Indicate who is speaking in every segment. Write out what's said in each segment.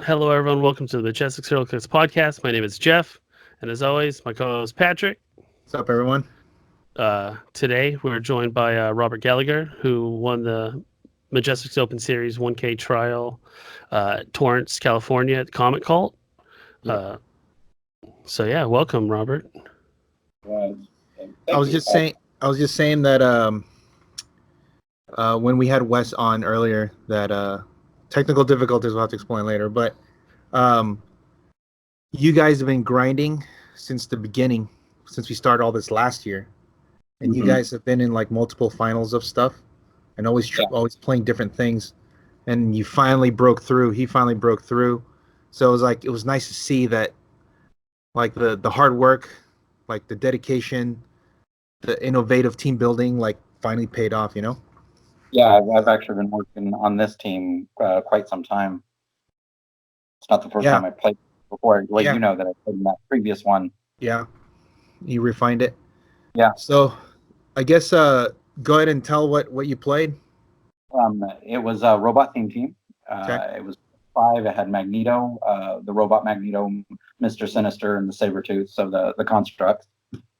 Speaker 1: Hello, everyone. Welcome to the Majestix Heroclix Podcast. My name is Jeff, and as always, my co-host Patrick.
Speaker 2: What's up, everyone?
Speaker 1: Today, we're joined by Robert Gallagher, who won the Majestix Open Series 1K trial Torrance, California at Comet Cult.
Speaker 2: Yep.
Speaker 1: Welcome, Robert.
Speaker 2: I was just saying that when we had Wes on earlier, that technical difficulties we'll have to explain later, but you guys have been grinding since the beginning, since we started all this last year, and you guys have been in like multiple finals of stuff, and always playing different things, and you finally broke through. He finally broke through, so it was nice to see that, like the hard work, like the dedication, the innovative team building, like finally paid off. You know.
Speaker 3: Yeah, I've actually been working on this team quite some time. It's not the first time I played before. You know that I played in that previous one.
Speaker 2: Yeah, you refined it.
Speaker 3: Yeah.
Speaker 2: So, I guess go ahead and tell what you played.
Speaker 3: It was a robot theme team.
Speaker 2: Okay.
Speaker 3: It was 5. It had Magneto, the robot Magneto, Mr. Sinister, and the Sabretooth, so the construct.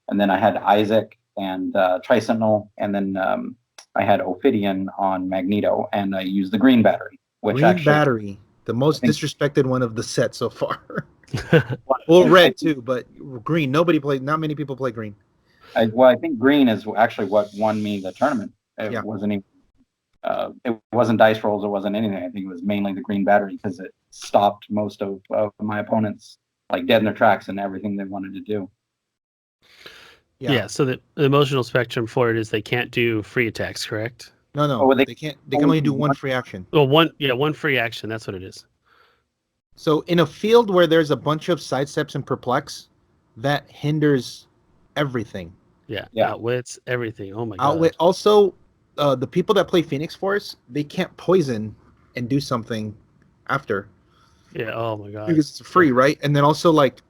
Speaker 3: And then I had Isaac and Tri-Sentinel, and then I had Ophidian on Magneto, and I used the green battery.
Speaker 2: Battery, the most disrespected one of the set so far. Well, red too, but green. Not many people play green.
Speaker 3: I think green is actually what won me the tournament. It wasn't even. It wasn't dice rolls. It wasn't anything. I think it was mainly the green battery because it stopped most of my opponents like dead in their tracks and everything they wanted to do.
Speaker 1: Yeah, so the emotional spectrum for it is they can't do free attacks, correct?
Speaker 2: No, they can't. They can only do one free action.
Speaker 1: Well, one free action. That's what it is.
Speaker 2: So in a field where there's a bunch of sidesteps and perplex, that hinders everything.
Speaker 1: Yeah. Outwits everything. Oh my god.
Speaker 2: Outwit. Also, the people that play Phoenix Force, they can't poison and do something after.
Speaker 1: Yeah. Oh my god.
Speaker 2: Because it's free, right? And then also like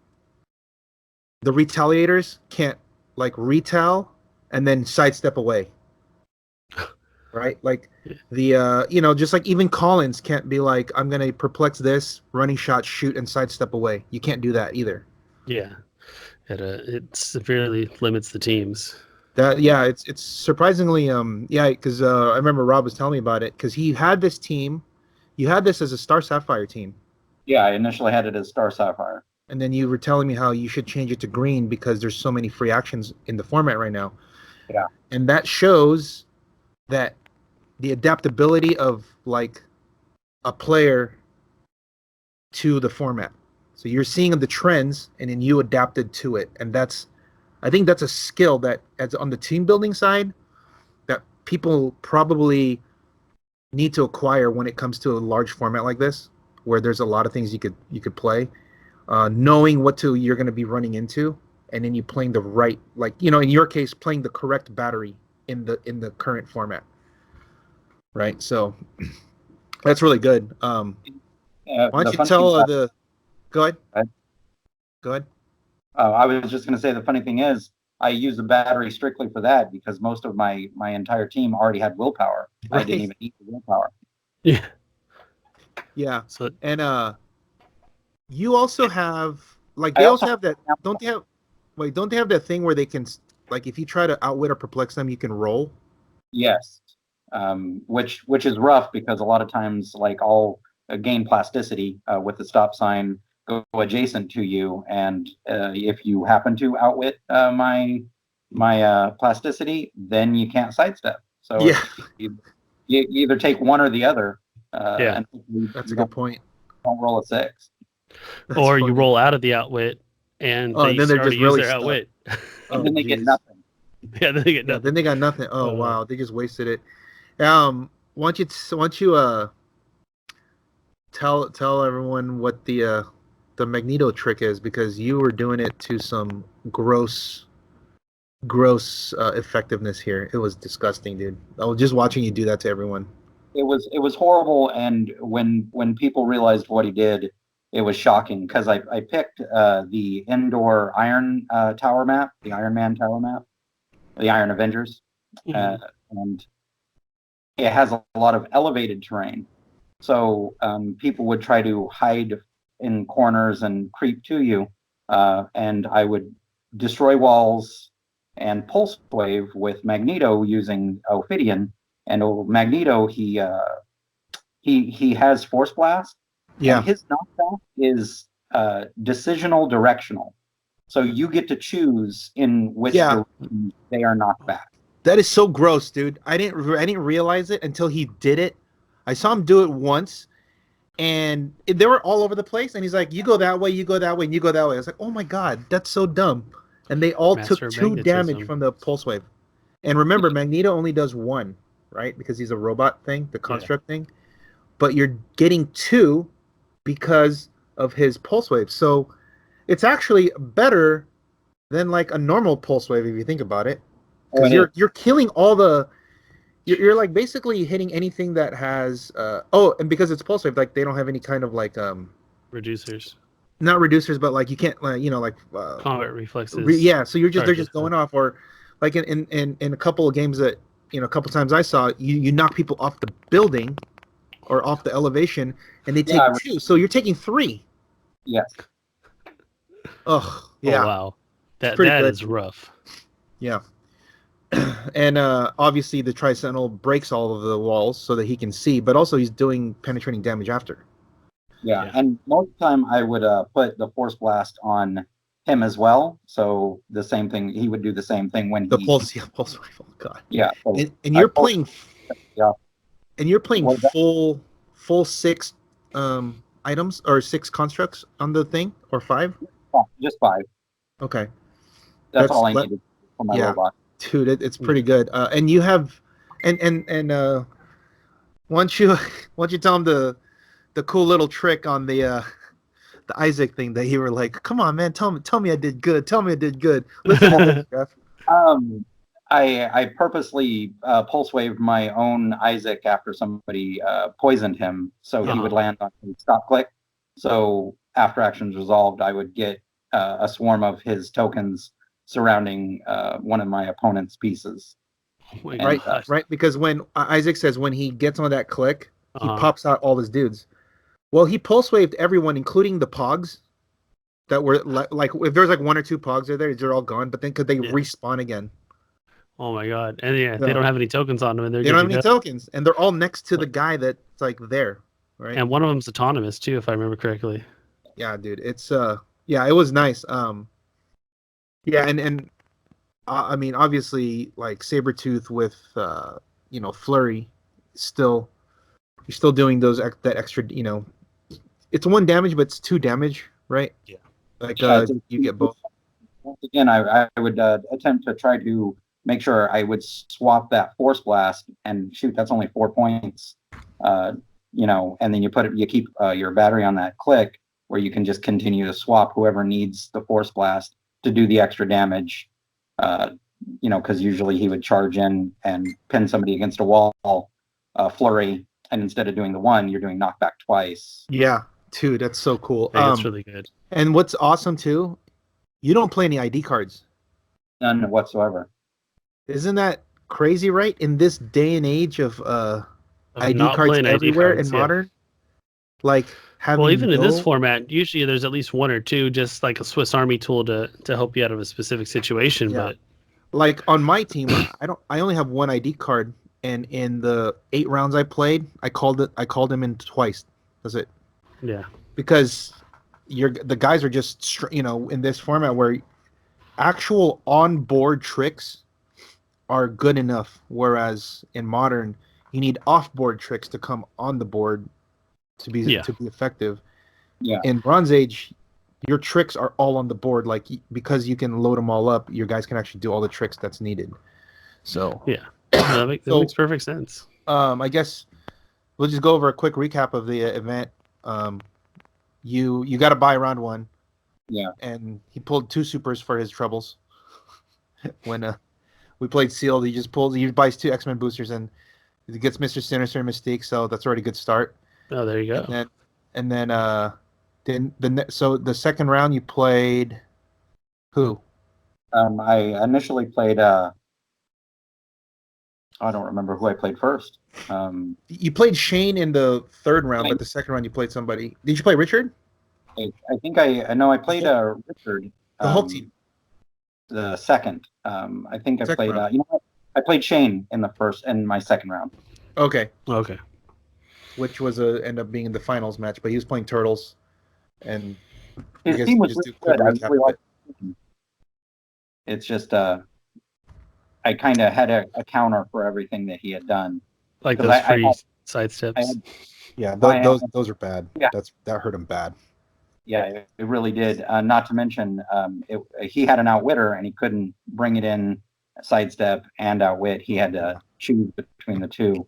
Speaker 2: the retaliators can't like retell and then sidestep away. Right? Like the just like even Collins can't be like, I'm gonna perplex this, running shot, shoot, and sidestep away. You can't do that either.
Speaker 1: Yeah. It severely limits the teams.
Speaker 2: It's surprisingly because I remember Rob was telling me about it because he had this team. You had this as a Star Sapphire team.
Speaker 3: Yeah, I initially had it as Star Sapphire.
Speaker 2: And then you were telling me how you should change it to green because there's so many free actions in the format right now.
Speaker 3: Yeah.
Speaker 2: And that shows that the adaptability of like a player to the format. So you're seeing the trends and then you adapted to it. And I think that's a skill that as on the team building side that people probably need to acquire when it comes to a large format like this, where there's a lot of things you could play. Knowing what you're going to be running into, and then you playing the right, like in your case, playing the correct battery in the current format, right? So that's really good. Why don't you tell the? Go ahead. Go ahead.
Speaker 3: I was just going to say the funny thing is I use the battery strictly for that because most of my entire team already had willpower. Right. I didn't even need the willpower.
Speaker 1: Yeah.
Speaker 2: Yeah. So and you also have like they also have that. Don't they have that thing where they can like if you try to outwit or perplex them, you can roll?
Speaker 3: Yes, which is rough because a lot of times like I'll gain plasticity with the stop sign, go adjacent to you, and if you happen to outwit my plasticity, then you can't sidestep. So you either take one or the other.
Speaker 2: And that's a good point.
Speaker 3: Don't roll a 6.
Speaker 1: That's or funny. You roll out of the outwit and they
Speaker 2: then
Speaker 1: start
Speaker 2: just
Speaker 1: to use their outwit.
Speaker 3: And then they get nothing.
Speaker 1: Yeah, then they get nothing.
Speaker 2: Then they got nothing. Oh wow, they just wasted it. Why don't you tell everyone what the Magneto trick is, because you were doing it to some gross effectiveness here. It was disgusting, dude. I was just watching you do that to everyone.
Speaker 3: It was horrible, and when people realized what he did, it was shocking because I picked the indoor Iron Tower map, the Iron Man Tower map, the Iron Avengers, and it has a lot of elevated terrain. So people would try to hide in corners and creep to you, and I would destroy walls and pulse wave with Magneto using Ophidian. And Magneto, he has Force Blast,
Speaker 2: Yeah.
Speaker 3: and his knockback is decisional directional. So you get to choose in which direction they are knocked back.
Speaker 2: That is so gross, dude. I didn't realize it until he did it. I saw him do it once, and they were all over the place. And he's like, "You go that way, you go that way, and you go that way." I was like, "Oh my god, that's so dumb." And they all
Speaker 1: Master
Speaker 2: took
Speaker 1: of
Speaker 2: 2 damage
Speaker 1: magnetism.
Speaker 2: from the pulse wave. And remember, Magneto only does 1, right? Because he's a robot thing, the construct thing. But you're getting 2 because of his pulse wave. So it's actually better than like a normal pulse wave if you think about it. Because you're killing all the you're like basically hitting anything that has and because it's pulse wave, like they don't have any kind of like
Speaker 1: Reducers.
Speaker 2: not reducers, but like you can't
Speaker 1: Combat reflexes.
Speaker 2: So they're just going off, or like in a couple of games that a couple times I saw, you knock people off the building or off the elevation and they take 2, so you're taking 3.
Speaker 3: Yes.
Speaker 2: Oh yeah.
Speaker 1: Oh, wow. That
Speaker 2: good.
Speaker 1: is rough.
Speaker 2: Yeah. And obviously the Tri-Sentinel breaks all of the walls so that he can see, but also he's doing penetrating damage after.
Speaker 3: Yeah, and most of the time I would put the Force Blast on him as well. So the same thing, he would do the same thing when
Speaker 2: pulse rifle. Oh god.
Speaker 3: Yeah. So
Speaker 2: and you're playing. Yeah. And you're playing full 6 items or 6 constructs on the thing, or 5?
Speaker 3: Just 5.
Speaker 2: Okay.
Speaker 3: That's all I needed for my robot.
Speaker 2: Dude, it's pretty good. And you have, and once you tell him the cool little trick on the Isaac thing that you were like, come on, man, tell me I did good. Tell me I did good. Listen to this, Jeff.
Speaker 3: I purposely pulse waved my own Isaac after somebody poisoned him, so he would land on stop click. So after actions resolved, I would get a swarm of his tokens surrounding one of my opponent's pieces.
Speaker 2: Right, because when Isaac says when he gets on that click, he pops out all his dudes. Well, he pulse waved everyone, including the Pogs that were like if there's like 1 or 2 Pogs they're all gone, but then could they respawn again?
Speaker 1: Oh my god. And they don't have any tokens on them, and
Speaker 2: they don't have any tokens, and they're all next to the guy that's like there, right?
Speaker 1: And one of them's autonomous too, if I remember correctly.
Speaker 2: Yeah, dude, it's it was nice. Yeah, and I mean, obviously, like Sabretooth with Flurry, you're still doing that extra. It's 1 damage, but it's 2 damage, right?
Speaker 1: Yeah.
Speaker 2: Like you get both.
Speaker 3: Once again, I would attempt to try to make sure I would swap that Force Blast, and shoot, that's only 4 points. And then you keep your battery on that click where you can just continue to swap whoever needs the Force Blast to do the extra damage. Because usually he would charge in and pin somebody against a wall, flurry, and instead of doing the 1, you're doing knockback twice.
Speaker 2: Yeah, dude, that's so cool.
Speaker 1: That's really good.
Speaker 2: And what's awesome too, you don't play any ID cards.
Speaker 3: None whatsoever.
Speaker 2: Isn't that crazy, right? In this day and age of ID cards everywhere in Modern, like having
Speaker 1: even in this format, usually there's at least 1 or 2, just like a Swiss Army tool to help you out of a specific situation. Yeah. But
Speaker 2: like on my team, I only have 1 ID card, and in the 8 rounds I played, I called him in twice. That's it.
Speaker 1: Yeah.
Speaker 2: Because the guys are just in this format where actual on-board tricks are good enough, whereas in Modern you need off-board tricks to come on the board to be effective.
Speaker 3: Yeah.
Speaker 2: In Bronze Age, your tricks are all on the board, like because you can load them all up. Your guys can actually do all the tricks that's needed. So
Speaker 1: that makes perfect sense.
Speaker 2: I guess we'll just go over a quick recap of the event. You got to buy round 1.
Speaker 3: Yeah.
Speaker 2: And he pulled 2 supers for his troubles. When we played Sealed, he buys 2 X-Men boosters and he gets Mr. Sinister and Mystique, so that's already a good start.
Speaker 1: Oh, there you go.
Speaker 2: And then so the second round you played who?
Speaker 3: I initially played I don't remember who I played first.
Speaker 2: You played Shane in the third round, but the second round you played somebody. Did you play Richard?
Speaker 3: I think I played Richard.
Speaker 2: The whole team.
Speaker 3: The second. I think I
Speaker 2: Second
Speaker 3: played.
Speaker 2: round.
Speaker 3: You know what? I played Shane in my second round.
Speaker 2: Okay.
Speaker 1: Okay.
Speaker 2: Which was end up being in the finals match, but he was playing Turtles, and
Speaker 3: His team was really good. I really liked it. It's just I kind of had a counter for everything that he had done.
Speaker 1: Like those free sidesteps.
Speaker 2: Yeah, those are bad.
Speaker 3: Yeah.
Speaker 2: That hurt him bad.
Speaker 3: Yeah, it really did. Not to mention, he had an outwitter and he couldn't bring it in sidestep and outwit. He had to choose between the two.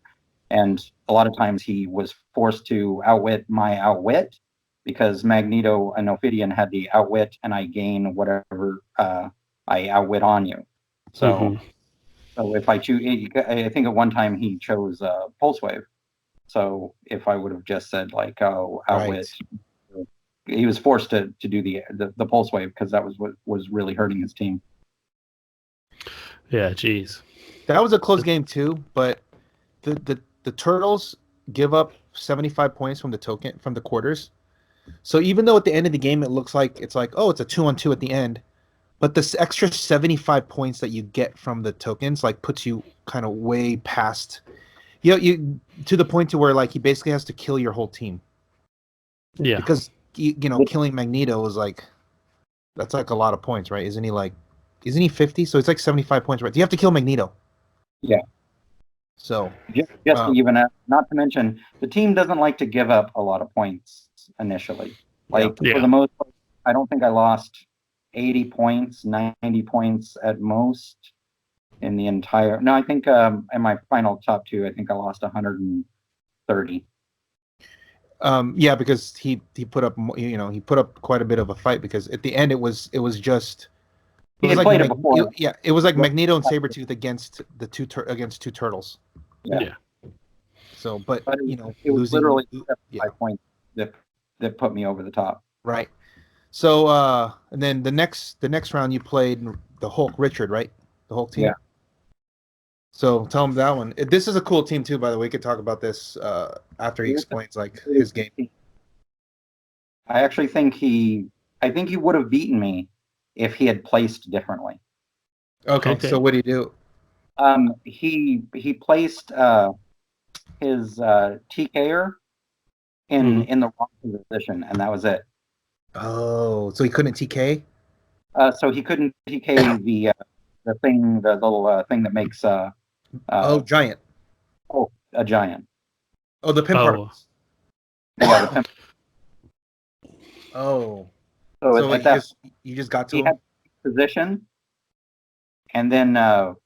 Speaker 3: And a lot of times he was forced to outwit my outwit because Magneto and Ophidian had the outwit and I gain whatever I outwit on you. So, so if I choose, I think at one time he chose Pulse Wave. So if I would have just said like, oh, outwit. Right. He was forced to do the Pulse Wave because that was what was really hurting his team.
Speaker 1: Yeah, geez.
Speaker 2: That was a close game too, but the Turtles give up 75 points from the quarters. So even though at the end of the game it looks like it's like, oh, it's a 2-on-2 at the end, but this extra 75 points that you get from the tokens like puts you kind of way past you to the point to where like he basically has to kill your whole team. Yeah. Because killing Magneto is like that's like a lot of points, right? Isn't he 50? So it's like 75 points, right? You have to kill Magneto.
Speaker 3: Yeah.
Speaker 2: So
Speaker 3: just even not to mention the team doesn't like to give up a lot of points initially. For the most part, I don't think I lost 80 points, 90 points at most in the entire. No, I think in my final top two, I think I lost 130.
Speaker 2: Yeah, because he put up quite a bit of a fight because at the end it was just.
Speaker 3: He had played it before.
Speaker 2: It was like Magneto and Sabretooth against two turtles.
Speaker 3: Yeah.
Speaker 2: So, but
Speaker 3: it was literally 5 points that put me over the top.
Speaker 2: Right. So, and then the next round you played the Hulk Richard, right? The Hulk team.
Speaker 3: Yeah.
Speaker 2: So tell him that one. This is a cool team too, by the way. We could talk about this after he explains like his game.
Speaker 3: I actually think he would have beaten me if he had placed differently.
Speaker 2: Okay. So what did he do?
Speaker 3: He placed his TKer in the wrong position, and that was it.
Speaker 2: Oh, so he couldn't TK?
Speaker 3: So he couldn't TK the little thing that makes
Speaker 2: giant.
Speaker 3: Oh, a giant.
Speaker 2: Oh, the pin particles.
Speaker 3: Yeah, the pin.
Speaker 2: Oh.
Speaker 3: So
Speaker 2: you just got to
Speaker 3: he
Speaker 2: him?
Speaker 3: had position, and then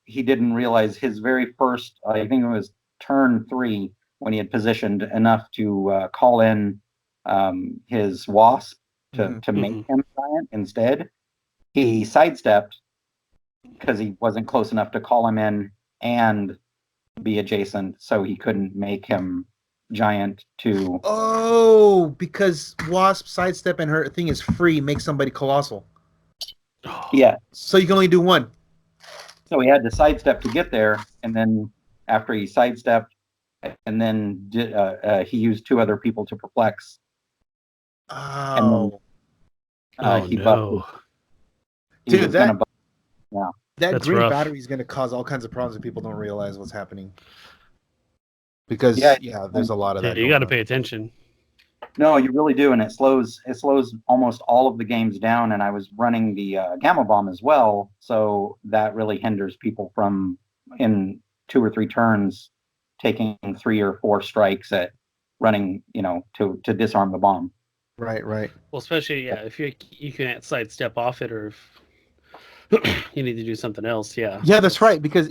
Speaker 3: he didn't realize his very first, I think it was turn 3, when he had positioned enough to call in his wasp to make him giant instead. He sidestepped because he wasn't close enough to call him in and be adjacent, so he couldn't make him giant to.
Speaker 2: Oh, because Wasp sidestep and her thing is free, makes somebody colossal.
Speaker 3: Yeah.
Speaker 2: So you can only do one.
Speaker 3: So he had to sidestep to get there, and then after he sidestepped, and then he used 2 other people to perplex.
Speaker 2: Oh.
Speaker 3: And then, he buffed.
Speaker 2: Dude, that
Speaker 1: That's
Speaker 2: green
Speaker 1: rough.
Speaker 2: battery is going to cause all kinds of problems if people don't realize what's happening. Because there's a lot of that.
Speaker 1: You got to pay attention.
Speaker 3: No, you really do, and it slows almost all of the games down. And I was running the Gamma Bomb as well, so that really hinders people from in 2 or 3 turns taking 3 or 4 strikes at running, to disarm the bomb.
Speaker 2: Right.
Speaker 1: Well, especially if you can't sidestep off it, or if you need to do something else. Yeah.
Speaker 2: Yeah, that's right. Because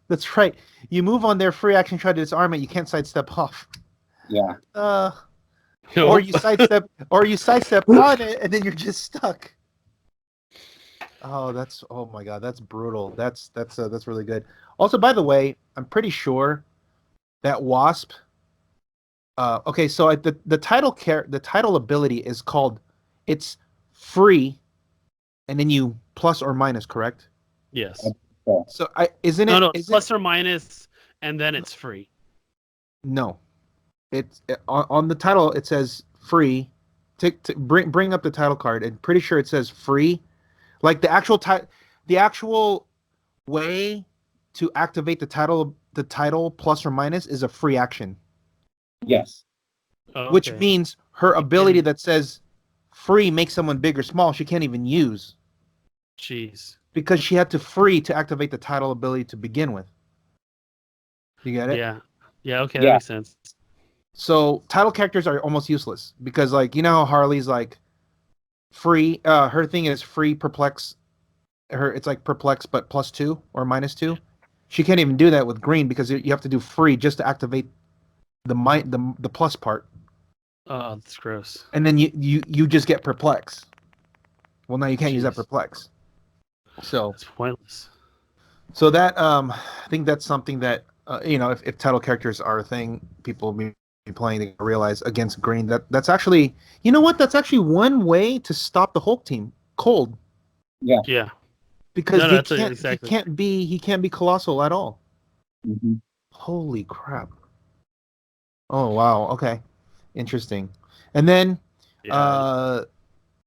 Speaker 2: that's right. You move on their free action, try to disarm it. You can't sidestep off.
Speaker 3: Yeah.
Speaker 2: Or you sidestep on it, and then you're just stuck. Oh my god, that's brutal. That's really good. Also, by the way, I'm pretty sure that Wasp. Okay, so the title ability is called, it's free, and then you plus or minus, correct?
Speaker 1: Yes.
Speaker 2: So isn't it?
Speaker 1: No, plus or minus, and then it's free.
Speaker 2: No, it's on the title. It says free. Bring up the title card. I'm pretty sure it says free. Like the actual way to activate the title plus or minus is a free action.
Speaker 3: Yes.
Speaker 1: Oh,
Speaker 2: Which
Speaker 1: okay.
Speaker 2: means her ability that says free makes someone big or small, she can't even use.
Speaker 1: Jeez.
Speaker 2: Because she had to free to activate the title ability to begin with. You get it?
Speaker 1: Yeah. Yeah. Okay, that
Speaker 3: Yeah.
Speaker 1: makes sense.
Speaker 2: So title characters are almost useless because, like, you know how Harley's like free. Her thing is free perplex. It's like perplex but +2 or -2. She can't even do that with green because you have to do free just to activate the plus part.
Speaker 1: Oh, that's gross.
Speaker 2: And then you just get perplex. Well, now you can't use that
Speaker 1: Jeez.
Speaker 2: perplex. So
Speaker 1: That's pointless.
Speaker 2: So that I think that's something that if title characters are a thing, people will be playing, they realize against green that's actually, you know what? That's actually one way to stop the Hulk team cold.
Speaker 1: Yeah.
Speaker 2: Because
Speaker 1: No,
Speaker 2: they
Speaker 1: that's
Speaker 2: can't
Speaker 1: exactly.
Speaker 2: he can't be colossal at all.
Speaker 3: Mm-hmm.
Speaker 2: Holy crap! Oh wow. Okay, interesting. And then
Speaker 1: Yeah.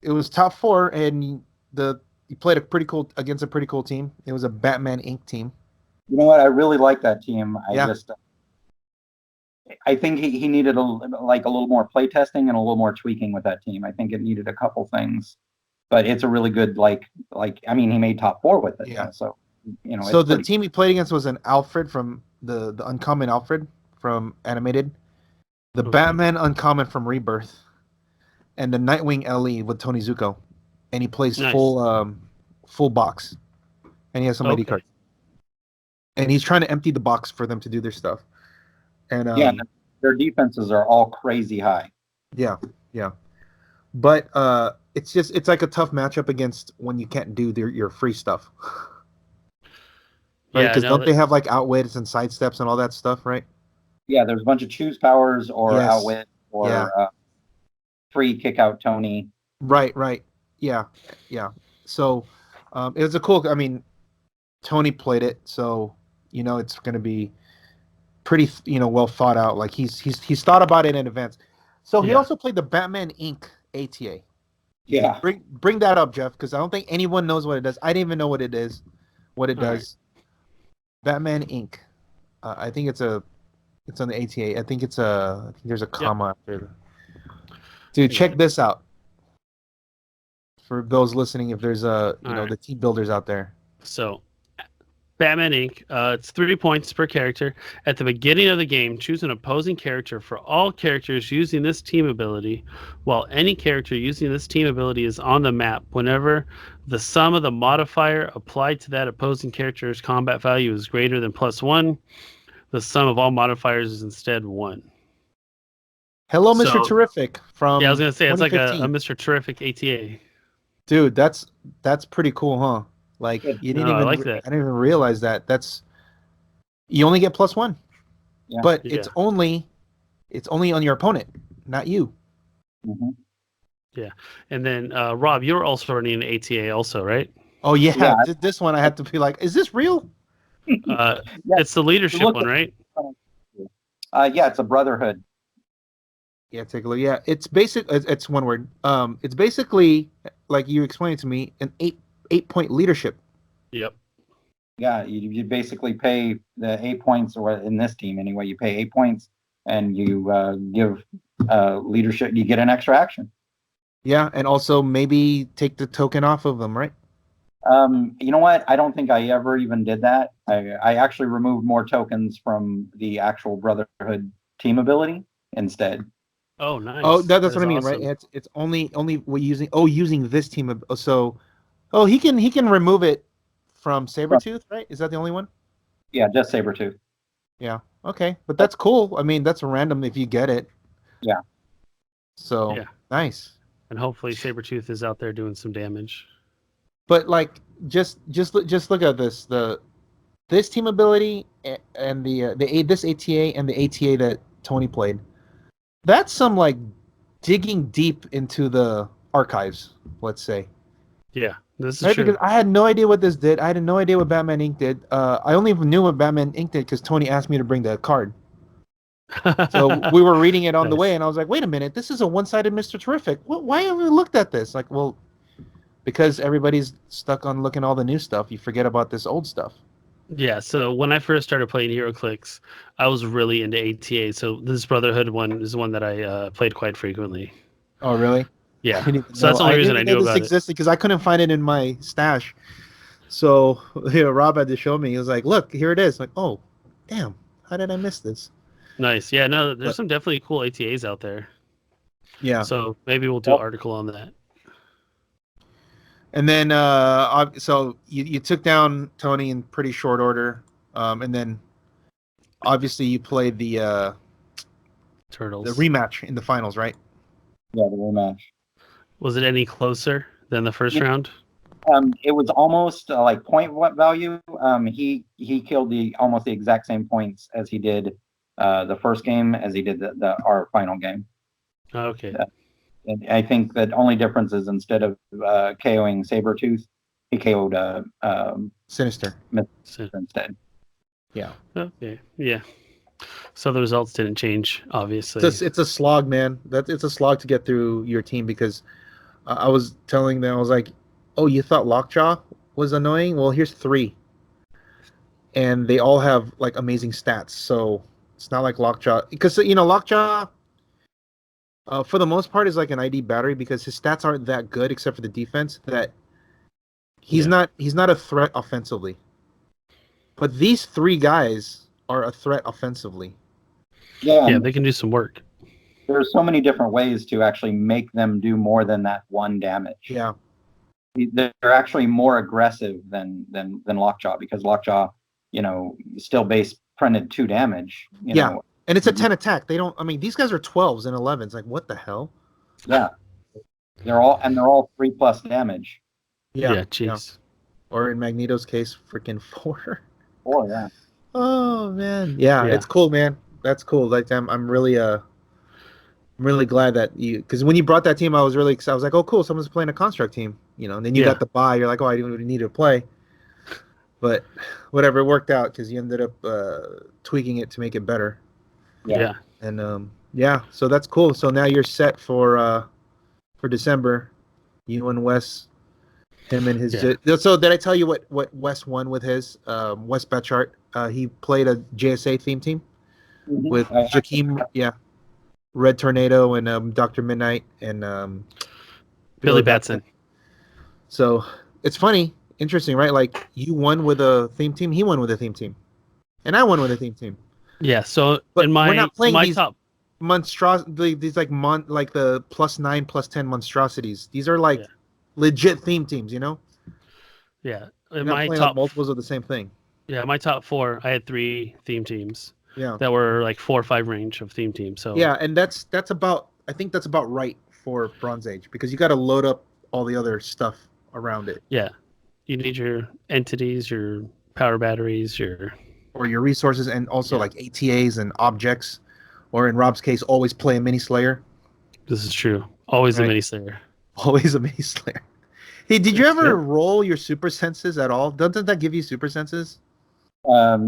Speaker 2: it was top 4, and you played against a pretty cool team. It was a Batman Inc. team.
Speaker 3: You know what? I really like that team.
Speaker 2: Yeah.
Speaker 3: I think he needed a little more play testing and a little more tweaking with that team. I think it needed a couple things, but it's a really good I mean, he made top 4 with it.
Speaker 2: Yeah.
Speaker 3: So
Speaker 2: So
Speaker 3: it's
Speaker 2: the team he played against was an Alfred from the uncommon Alfred from Animated, the
Speaker 1: Okay.
Speaker 2: Batman uncommon from Rebirth, and the Nightwing LE with Tony Zuko, and he plays
Speaker 1: Nice.
Speaker 2: full box, and he has some ID
Speaker 1: Okay.
Speaker 2: cards, and he's trying to empty the box for them to do their stuff, and
Speaker 3: yeah, their defenses are all crazy high.
Speaker 2: yeah, but it's like a tough matchup against when you can't do your free stuff. Right, because don't they have like outwits and sidesteps and all that stuff, right?
Speaker 3: Yeah, there's a bunch of choose powers or
Speaker 2: Yes.
Speaker 3: outwit or free kick out Tony.
Speaker 2: Right. Yeah. So it was a cool. I mean, Tony played it, so it's going to be pretty well thought out. Like he's thought about it in advance. So he also played the Batman Inc. ATA.
Speaker 3: Yeah.
Speaker 2: Bring that up, Jeff, because I don't think anyone knows what it does. I didn't even know what it does.
Speaker 1: All
Speaker 2: does.
Speaker 1: Right.
Speaker 2: Batman Inc. I think it's on the ATA. I think there's a comma after. Dude, check this out. For those listening, if there's the team builders out there.
Speaker 1: So, Batman Inc. It's 3 points per character. At the beginning of the game, choose an opposing character for all characters using this team ability, while any character using this team ability is on the map. Whenever the sum of the modifier applied to that opposing character's combat value is greater than +1, the sum of all modifiers is instead 1.
Speaker 2: Hello, Mr. Terrific from
Speaker 1: I was going to say, it's like a
Speaker 2: 2015.
Speaker 1: Mr. Terrific ATA.
Speaker 2: Dude, that's pretty cool, huh? Like I didn't even realize that. You only get +1.
Speaker 3: Yeah.
Speaker 2: But it's only on your opponent, not you.
Speaker 3: Mm-hmm.
Speaker 1: Yeah. And then Rob, you're also running an ATA also, right?
Speaker 2: Oh yeah. This one I had to be like, is this real?
Speaker 1: It's the leadership one, right?
Speaker 3: Yeah, it's a brotherhood.
Speaker 2: Yeah, take a look. Yeah, it's basic. It's one word. It's basically like you explained to me, an 8-point leadership.
Speaker 1: Yep.
Speaker 3: Yeah, you basically pay the 8 points, or in this team anyway, you pay 8 points, and you give leadership. You get an extra action.
Speaker 2: Yeah, and also maybe take the token off of them, right?
Speaker 3: You know what? I don't think I ever even did that. I actually removed more tokens from the actual Brotherhood team ability instead.
Speaker 1: Oh, nice.
Speaker 2: Oh, that's what I mean, awesome. Right? It's only using this team. So, he can remove it from Sabretooth, right? Is that the only one?
Speaker 3: Yeah, just Sabretooth.
Speaker 2: Yeah. Okay, but that's cool. I mean, that's random if you get it.
Speaker 3: Yeah.
Speaker 2: So nice.
Speaker 1: And hopefully Sabretooth is out there doing some damage.
Speaker 2: But like, just look at this. This team ability and this ATA and the ATA that Tony played. That's some like digging deep into the archives, let's say.
Speaker 1: Yeah, this is true.
Speaker 2: Because I had no idea what this did. I had no idea what Batman Inc. did. I only knew what Batman Inc. did because Tony asked me to bring the card. So we were reading it on the
Speaker 1: Nice.
Speaker 2: way, and I was like, "Wait a minute, this is a one-sided Mr. Terrific. Why haven't we looked at this?" Like, well, because everybody's stuck on looking at all the new stuff, you forget about this old stuff.
Speaker 1: Yeah, so when I first started playing Heroclix, I was really into ATA. So this Brotherhood one is one that I played quite frequently.
Speaker 2: Oh, really?
Speaker 1: Yeah,
Speaker 2: I didn't even
Speaker 1: so that's the
Speaker 2: know.
Speaker 1: only
Speaker 2: I
Speaker 1: reason
Speaker 2: didn't
Speaker 1: I
Speaker 2: even know
Speaker 1: knew
Speaker 2: this
Speaker 1: about it.
Speaker 2: existed because I couldn't find it in my stash. So Rob had to show me. He was like, "Look, here it is." Like, oh, damn, how did I miss this?
Speaker 1: Nice. Yeah, no, there's
Speaker 2: But
Speaker 1: some definitely cool ATAs out there.
Speaker 2: yeah,
Speaker 1: So maybe we'll do
Speaker 3: Yep.
Speaker 1: an article on that.
Speaker 2: and then so you took down Tony in pretty short order, and then obviously you played the
Speaker 1: Turtles.
Speaker 2: rematch in the finals, right?
Speaker 3: Yeah, the rematch.
Speaker 1: Was it any closer than the first
Speaker 3: Yeah.
Speaker 1: round?
Speaker 3: It was almost like point value. He killed almost the exact same points as he did the first game as he did our final game.
Speaker 1: Okay.
Speaker 3: And I think that only difference is instead of KOing Sabretooth, he KO'd
Speaker 2: Sinister.
Speaker 1: So,
Speaker 3: instead.
Speaker 2: Yeah,
Speaker 1: okay. Yeah. So the results didn't change, obviously.
Speaker 2: it's a slog, man. It's a slog to get through your team because I was telling them, I was like, "Oh, you thought Lockjaw was annoying? Well, here's three, and they all have like amazing stats. So it's not like Lockjaw because Lockjaw, for the most part, is like an ID battery because his stats aren't that good except for the defense. That he's
Speaker 1: Yeah.
Speaker 2: not a threat offensively. But these three guys are a threat offensively.
Speaker 3: Yeah,
Speaker 1: Yeah,
Speaker 3: and
Speaker 1: they can do some work.
Speaker 3: there's so many different ways to actually make them do more than that one damage.
Speaker 2: Yeah,
Speaker 3: They're actually more aggressive than Lockjaw because Lockjaw, still base printed 2 damage.
Speaker 2: yeah, and it's a 10 attack. They don't. I mean, these guys are 12s and 11s. Like, what the hell?
Speaker 3: Yeah, they're all 3+ damage.
Speaker 1: Yeah, jeez.
Speaker 2: Or in Magneto's case, freaking 4.
Speaker 3: Oh yeah.
Speaker 2: Oh man, yeah,
Speaker 1: Yeah.
Speaker 2: it's cool, man. That's cool. Like, I'm really glad that because when you brought that team, I was really excited. I was like, oh, cool, someone's playing a construct team, and then you
Speaker 1: Yeah.
Speaker 2: got the bye. You're like, oh, I didn't really need to play, but whatever, it worked out because you ended up tweaking it to make it better.
Speaker 1: Yeah.
Speaker 2: And yeah, so that's cool. So now you're set for December. You and Wes, him and his.
Speaker 1: Yeah.
Speaker 2: So did I tell you what Wes won with his Wes Betschart? He played a JSA theme team with Jakeem, Red Tornado and Dr. Midnight and
Speaker 1: Billy Batson.
Speaker 2: So it's funny, interesting, right? Like you won with a theme team, he won with a theme team, and I won with a theme team.
Speaker 1: Yeah. So
Speaker 2: But
Speaker 1: in
Speaker 2: we're not playing
Speaker 1: my
Speaker 2: these
Speaker 1: top.
Speaker 2: these like like the +9, +10 monstrosities. These are like
Speaker 1: Yeah.
Speaker 2: legit theme teams,
Speaker 1: Yeah.
Speaker 2: You're
Speaker 1: In
Speaker 2: not
Speaker 1: my
Speaker 2: playing like
Speaker 1: top.
Speaker 2: multiples of the same thing.
Speaker 1: Yeah, my top 4. I had 3 theme teams
Speaker 2: Yeah.
Speaker 1: that were like 4 or 5 range of theme teams. So
Speaker 2: Yeah, and that's about I think that's about right for Bronze Age because you got to load up all the other stuff around it.
Speaker 1: yeah, you need your entities, your power batteries,
Speaker 2: or your resources and also
Speaker 1: Yeah.
Speaker 2: like ATAs and objects, or in Rob's case, always play a mini slayer.
Speaker 1: This is true. Always
Speaker 2: Right.
Speaker 1: a mini slayer.
Speaker 2: Always a mini slayer. Hey, did you
Speaker 1: That's
Speaker 2: ever
Speaker 1: it.
Speaker 2: roll your super senses at all? Doesn't that give you super senses?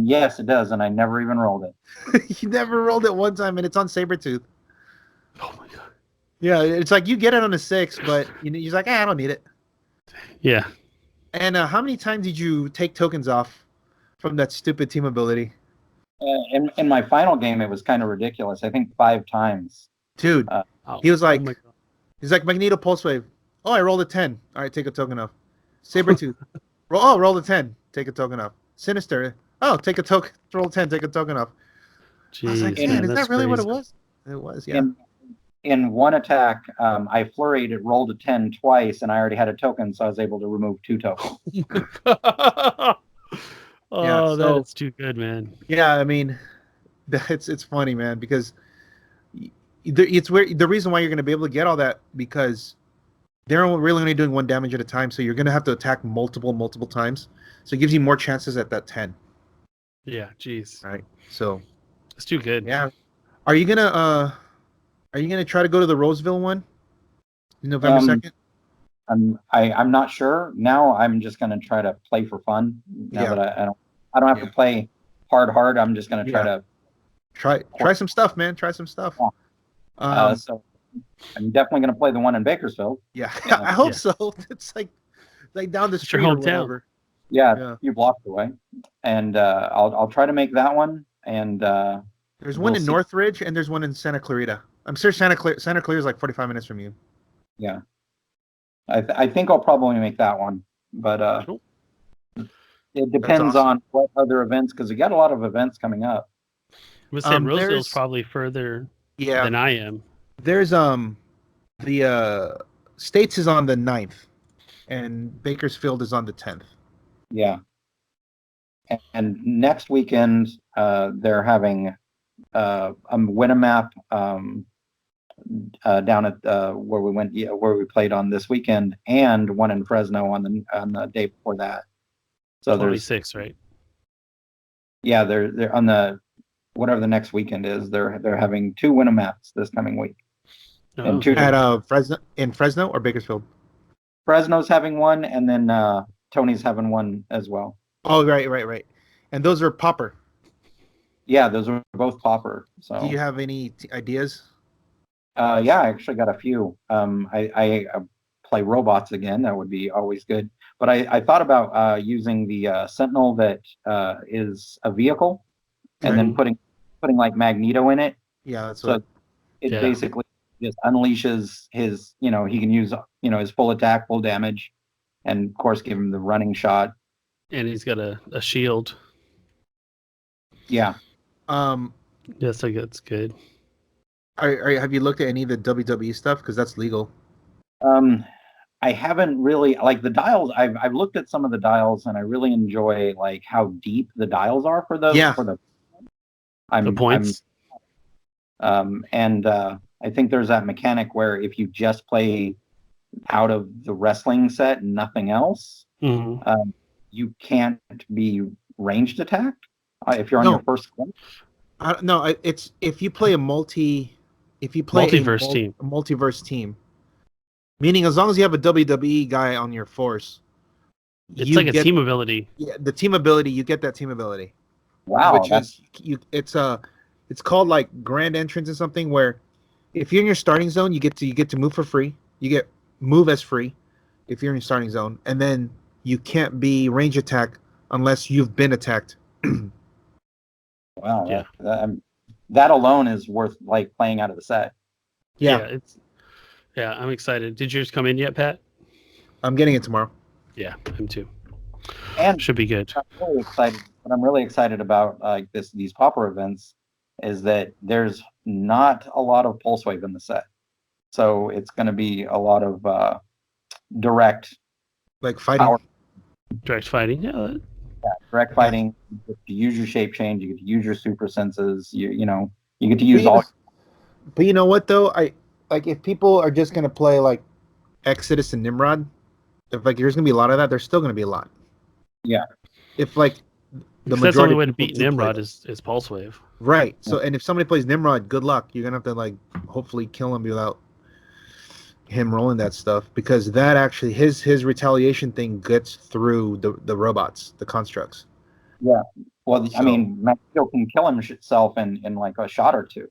Speaker 3: Yes, it does, and I never even rolled it.
Speaker 2: You never rolled it one time, and it's on Sabretooth.
Speaker 1: Oh my god.
Speaker 2: Yeah, it's like you get it on a 6, but you're like, I don't need it.
Speaker 1: Yeah.
Speaker 2: And how many times did you take tokens off from that stupid team ability?
Speaker 3: In my final game, it was kind of ridiculous. I think 5 times.
Speaker 2: Dude,
Speaker 1: Oh,
Speaker 2: he was like,
Speaker 1: oh my god.
Speaker 2: he's like Magneto Pulse Wave. Oh, I rolled a 10. All right, take a token off. Sabretooth. Roll a 10. Take a token off. Sinister. Oh, take a token. Roll a 10. Take a token off. I was like,
Speaker 1: Jeez,
Speaker 2: man,
Speaker 1: man,
Speaker 2: is
Speaker 1: that's
Speaker 2: that really what it
Speaker 1: crazy.
Speaker 2: was? It was, yeah.
Speaker 3: In one attack, I flurried it, rolled a 10 twice, and I already had a token, so I was able to remove 2 tokens.
Speaker 1: Oh,
Speaker 2: so-
Speaker 1: that's too good, man.
Speaker 2: Yeah, I mean, it's funny, man, because it's where the reason why you're going to be able to get all that because they're really only doing 1 damage at a time, so you're going to have to attack multiple times. So it gives you more chances at that 10.
Speaker 1: Yeah, jeez.
Speaker 2: Right. So
Speaker 1: It's too good.
Speaker 2: yeah. Are you gonna try to go to the Roseville one? November 2nd?
Speaker 3: I'm not sure. Now I'm just gonna try to play for fun. Now
Speaker 2: Yeah.
Speaker 3: that I don't have to play hard. I'm just gonna try
Speaker 2: Yeah.
Speaker 3: to
Speaker 2: Try some stuff, man. Try some stuff.
Speaker 3: Yeah. So I'm definitely going to play the one in Bakersfield.
Speaker 2: Yeah, I hope so. It's like down the
Speaker 1: It's your
Speaker 2: street or
Speaker 1: hometown.
Speaker 2: whatever.
Speaker 3: Yeah, a few blocks away. And I'll try to make that one. And
Speaker 2: there's one in Northridge and there's one in Santa Clarita. I'm sure Santa Clarita is like 45 minutes from you.
Speaker 3: Yeah, I think I'll probably make that one, but it depends on what other events, because we got a lot of events coming up.
Speaker 1: I would say Roseville's probably further than I am.
Speaker 2: There's the States is on the 9th and Bakersfield is on the 10th.
Speaker 3: Yeah. And next weekend they're having a Winnamap down at where we played on this weekend, and one in Fresno on the day before that. So
Speaker 1: 26, right?
Speaker 3: Yeah, they're on the whatever the next weekend is. They're having 2 Winnamaps this coming week.
Speaker 2: And 2 at Fresno or Bakersfield.
Speaker 3: Fresno's having one, and then Tony's having one as well.
Speaker 2: Oh, right. And those are popper.
Speaker 3: Yeah, those are both popper. So,
Speaker 2: do you have any ideas?
Speaker 3: Yeah, I actually got a few. I play robots again. That would be always good. But I thought about using the Sentinel that is a vehicle, and then putting like Magneto in it.
Speaker 2: Yeah, that's
Speaker 3: so it basically just unleashes his. He can use his full attack, full damage, and of course give him the running shot.
Speaker 1: And he's got a shield.
Speaker 3: Yeah.
Speaker 1: Yes, I guess it's good.
Speaker 2: Have you looked at any of the WWE stuff? Because that's legal.
Speaker 3: I haven't really, like the dials. I've looked at some of the dials, and I really enjoy like how deep the dials are for those.
Speaker 2: Yeah.
Speaker 3: For the
Speaker 1: points.
Speaker 3: And I think there's that mechanic where if you just play out of the wrestling set and nothing else, you can't be ranged attacked if you're on your first one.
Speaker 2: No, it's if you play a multiverse team, meaning as long as you have a WWE guy on your force,
Speaker 1: it's like a team ability.
Speaker 2: Yeah, the team ability, you get that team ability.
Speaker 3: Wow,
Speaker 2: it's called like grand entrance or something, where if you're in your starting zone, you get to move for free. You get move as free if you're in your starting zone, and then you can't be range attack unless you've been attacked.
Speaker 3: Wow. Yeah. That alone is worth like playing out of the set.
Speaker 2: Yeah.
Speaker 1: I'm excited. Did yours come in yet, Pat?
Speaker 2: I'm getting it tomorrow.
Speaker 1: Yeah, him too.
Speaker 3: And
Speaker 1: should be good.
Speaker 3: I'm really excited. What I'm really excited about these popper events is that there's not a lot of pulse wave in the set. So it's going to be a lot of direct,
Speaker 2: like fighting. Power.
Speaker 1: Direct fighting, yeah.
Speaker 3: Direct fighting. You get to use your shape change. You get to use your super senses. You get to use all.
Speaker 2: But you know what though? If people are just gonna play like Exodus and Nimrod, if like there's gonna be a lot of that, there's still gonna be a lot.
Speaker 3: Yeah.
Speaker 2: If like
Speaker 1: the majority, that's the only way to beat Nimrod is pulse wave.
Speaker 2: Right. So and if somebody plays Nimrod, good luck. You're gonna have to like hopefully kill him without him rolling that stuff, because that actually his retaliation thing gets through the robots, the constructs.
Speaker 3: Yeah. Well, I mean, Magneto can kill himself in like a shot or two.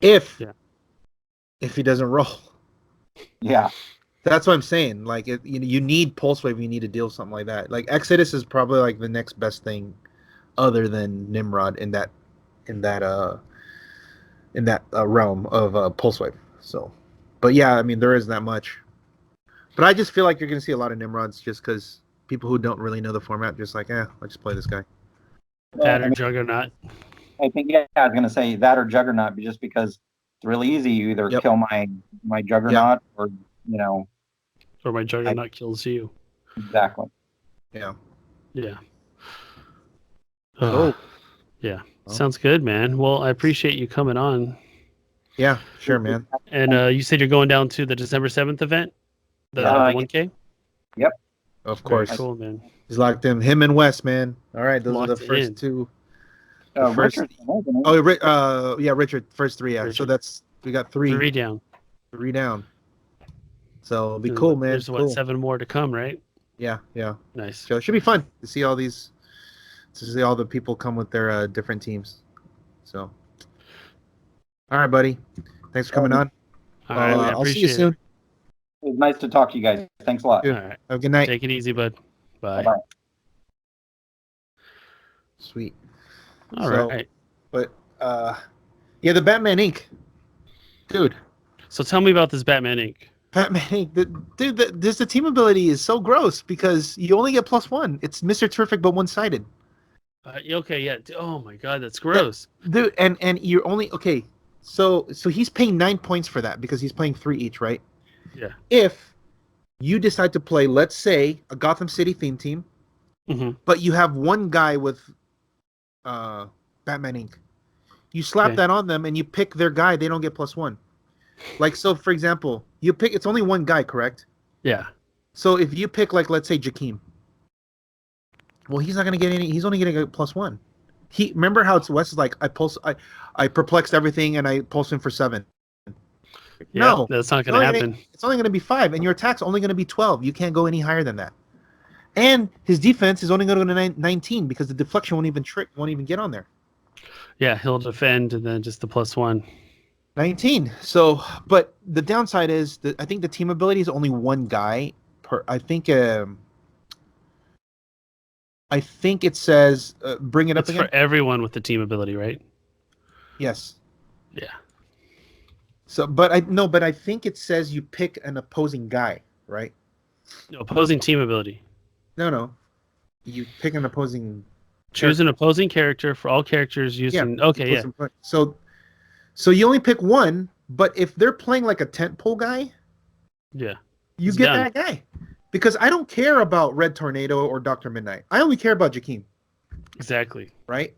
Speaker 2: If he doesn't roll.
Speaker 3: Yeah.
Speaker 2: That's what I'm saying. Like you need pulse wave, you need to deal with something like that. Like Exodus is probably like the next best thing other than Nimrod in that realm of pulse wave. So but yeah, I mean, there isn't that much. But I just feel like you're going to see a lot of Nimrods just because people who don't really know the format just like, I'll just play this guy.
Speaker 1: That or Juggernaut.
Speaker 3: I think, I was going to say that or Juggernaut, just because it's really easy. You either kill my Juggernaut or,
Speaker 1: Or my Juggernaut kills you.
Speaker 3: Exactly.
Speaker 2: Yeah.
Speaker 1: Yeah.
Speaker 2: Oh.
Speaker 1: Yeah. Sounds good, man. Well, I appreciate you coming on.
Speaker 2: Yeah, sure, man.
Speaker 1: And you said you're going down to the December 7th event? The 1K?
Speaker 3: Yep.
Speaker 2: Of course.
Speaker 1: Very cool, man.
Speaker 2: He's locked in. Him and Wes, man. All right, those are the first two.
Speaker 3: Richard.
Speaker 2: Richard. First three, yeah. Richard. So we got three.
Speaker 1: Three down.
Speaker 2: Three down. So it'll be cool, man.
Speaker 1: There's
Speaker 2: cool.
Speaker 1: 7 more to come, right?
Speaker 2: Yeah.
Speaker 1: Nice.
Speaker 2: So it should be fun to see all the people come with their different teams. So, all right, buddy. Thanks for coming on.
Speaker 1: All right, we
Speaker 2: I'll see you
Speaker 1: appreciate
Speaker 2: soon.
Speaker 1: it.
Speaker 3: It was nice to talk to you guys. Thanks a lot.
Speaker 2: Good.
Speaker 1: All right,
Speaker 2: Have a good night.
Speaker 1: take it easy, bud. Bye.
Speaker 3: Bye-bye.
Speaker 2: Sweet.
Speaker 1: All
Speaker 2: So-
Speaker 1: right.
Speaker 2: But yeah, the Batman Inc. Dude,
Speaker 1: So tell me about this Batman Inc.
Speaker 2: Batman Inc. The team ability is so gross because you only get +1. It's Mr. Terrific, but one-sided.
Speaker 1: Okay, yeah. Oh my God, that's gross.
Speaker 2: Dude, and you're only okay. So he's paying 9 points for that because he's playing 3 each, right?
Speaker 1: Yeah.
Speaker 2: If you decide to play, let's say, a Gotham City theme team,
Speaker 1: Hmm.
Speaker 2: but you have one guy with Batman Inc. You slap
Speaker 1: Okay.
Speaker 2: that on them and you pick their guy, they don't get +1. Like, so for example, you pick, it's only one guy, correct?
Speaker 1: Yeah.
Speaker 2: So if you pick, like, let's say Jakeem, well, he's not going to get any, he's only going to get +1. Remember how it's Wes is like, I perplexed everything and I pulse him for 7.
Speaker 1: Yeah,
Speaker 2: No,
Speaker 1: that's not going to happen.
Speaker 2: It's only going to be 5, and your attack's only going to be 12. You can't go any higher than that. And his defense is only going to go to 19 because the deflection won't even get on there.
Speaker 1: Yeah, he'll defend and then just the +1.
Speaker 2: 19. So, but the downside is that I think the team ability is only one guy per. I think it says bring it up
Speaker 1: It's
Speaker 2: again.
Speaker 1: for everyone with the team ability, right?
Speaker 2: Yes.
Speaker 1: Yeah.
Speaker 2: So, but I think it says you pick an opposing guy, right?
Speaker 1: No, opposing team ability.
Speaker 2: No. You pick an opposing.
Speaker 1: Choose an opposing character for all characters using. Okay, yeah.
Speaker 2: So you only pick one, but if they're playing like a tentpole guy,
Speaker 1: Yeah.
Speaker 2: you
Speaker 1: It's
Speaker 2: get
Speaker 1: done.
Speaker 2: that guy. Because I don't care about Red Tornado or Dr. Midnight. I only care about Jakeem,
Speaker 1: Exactly.
Speaker 2: right?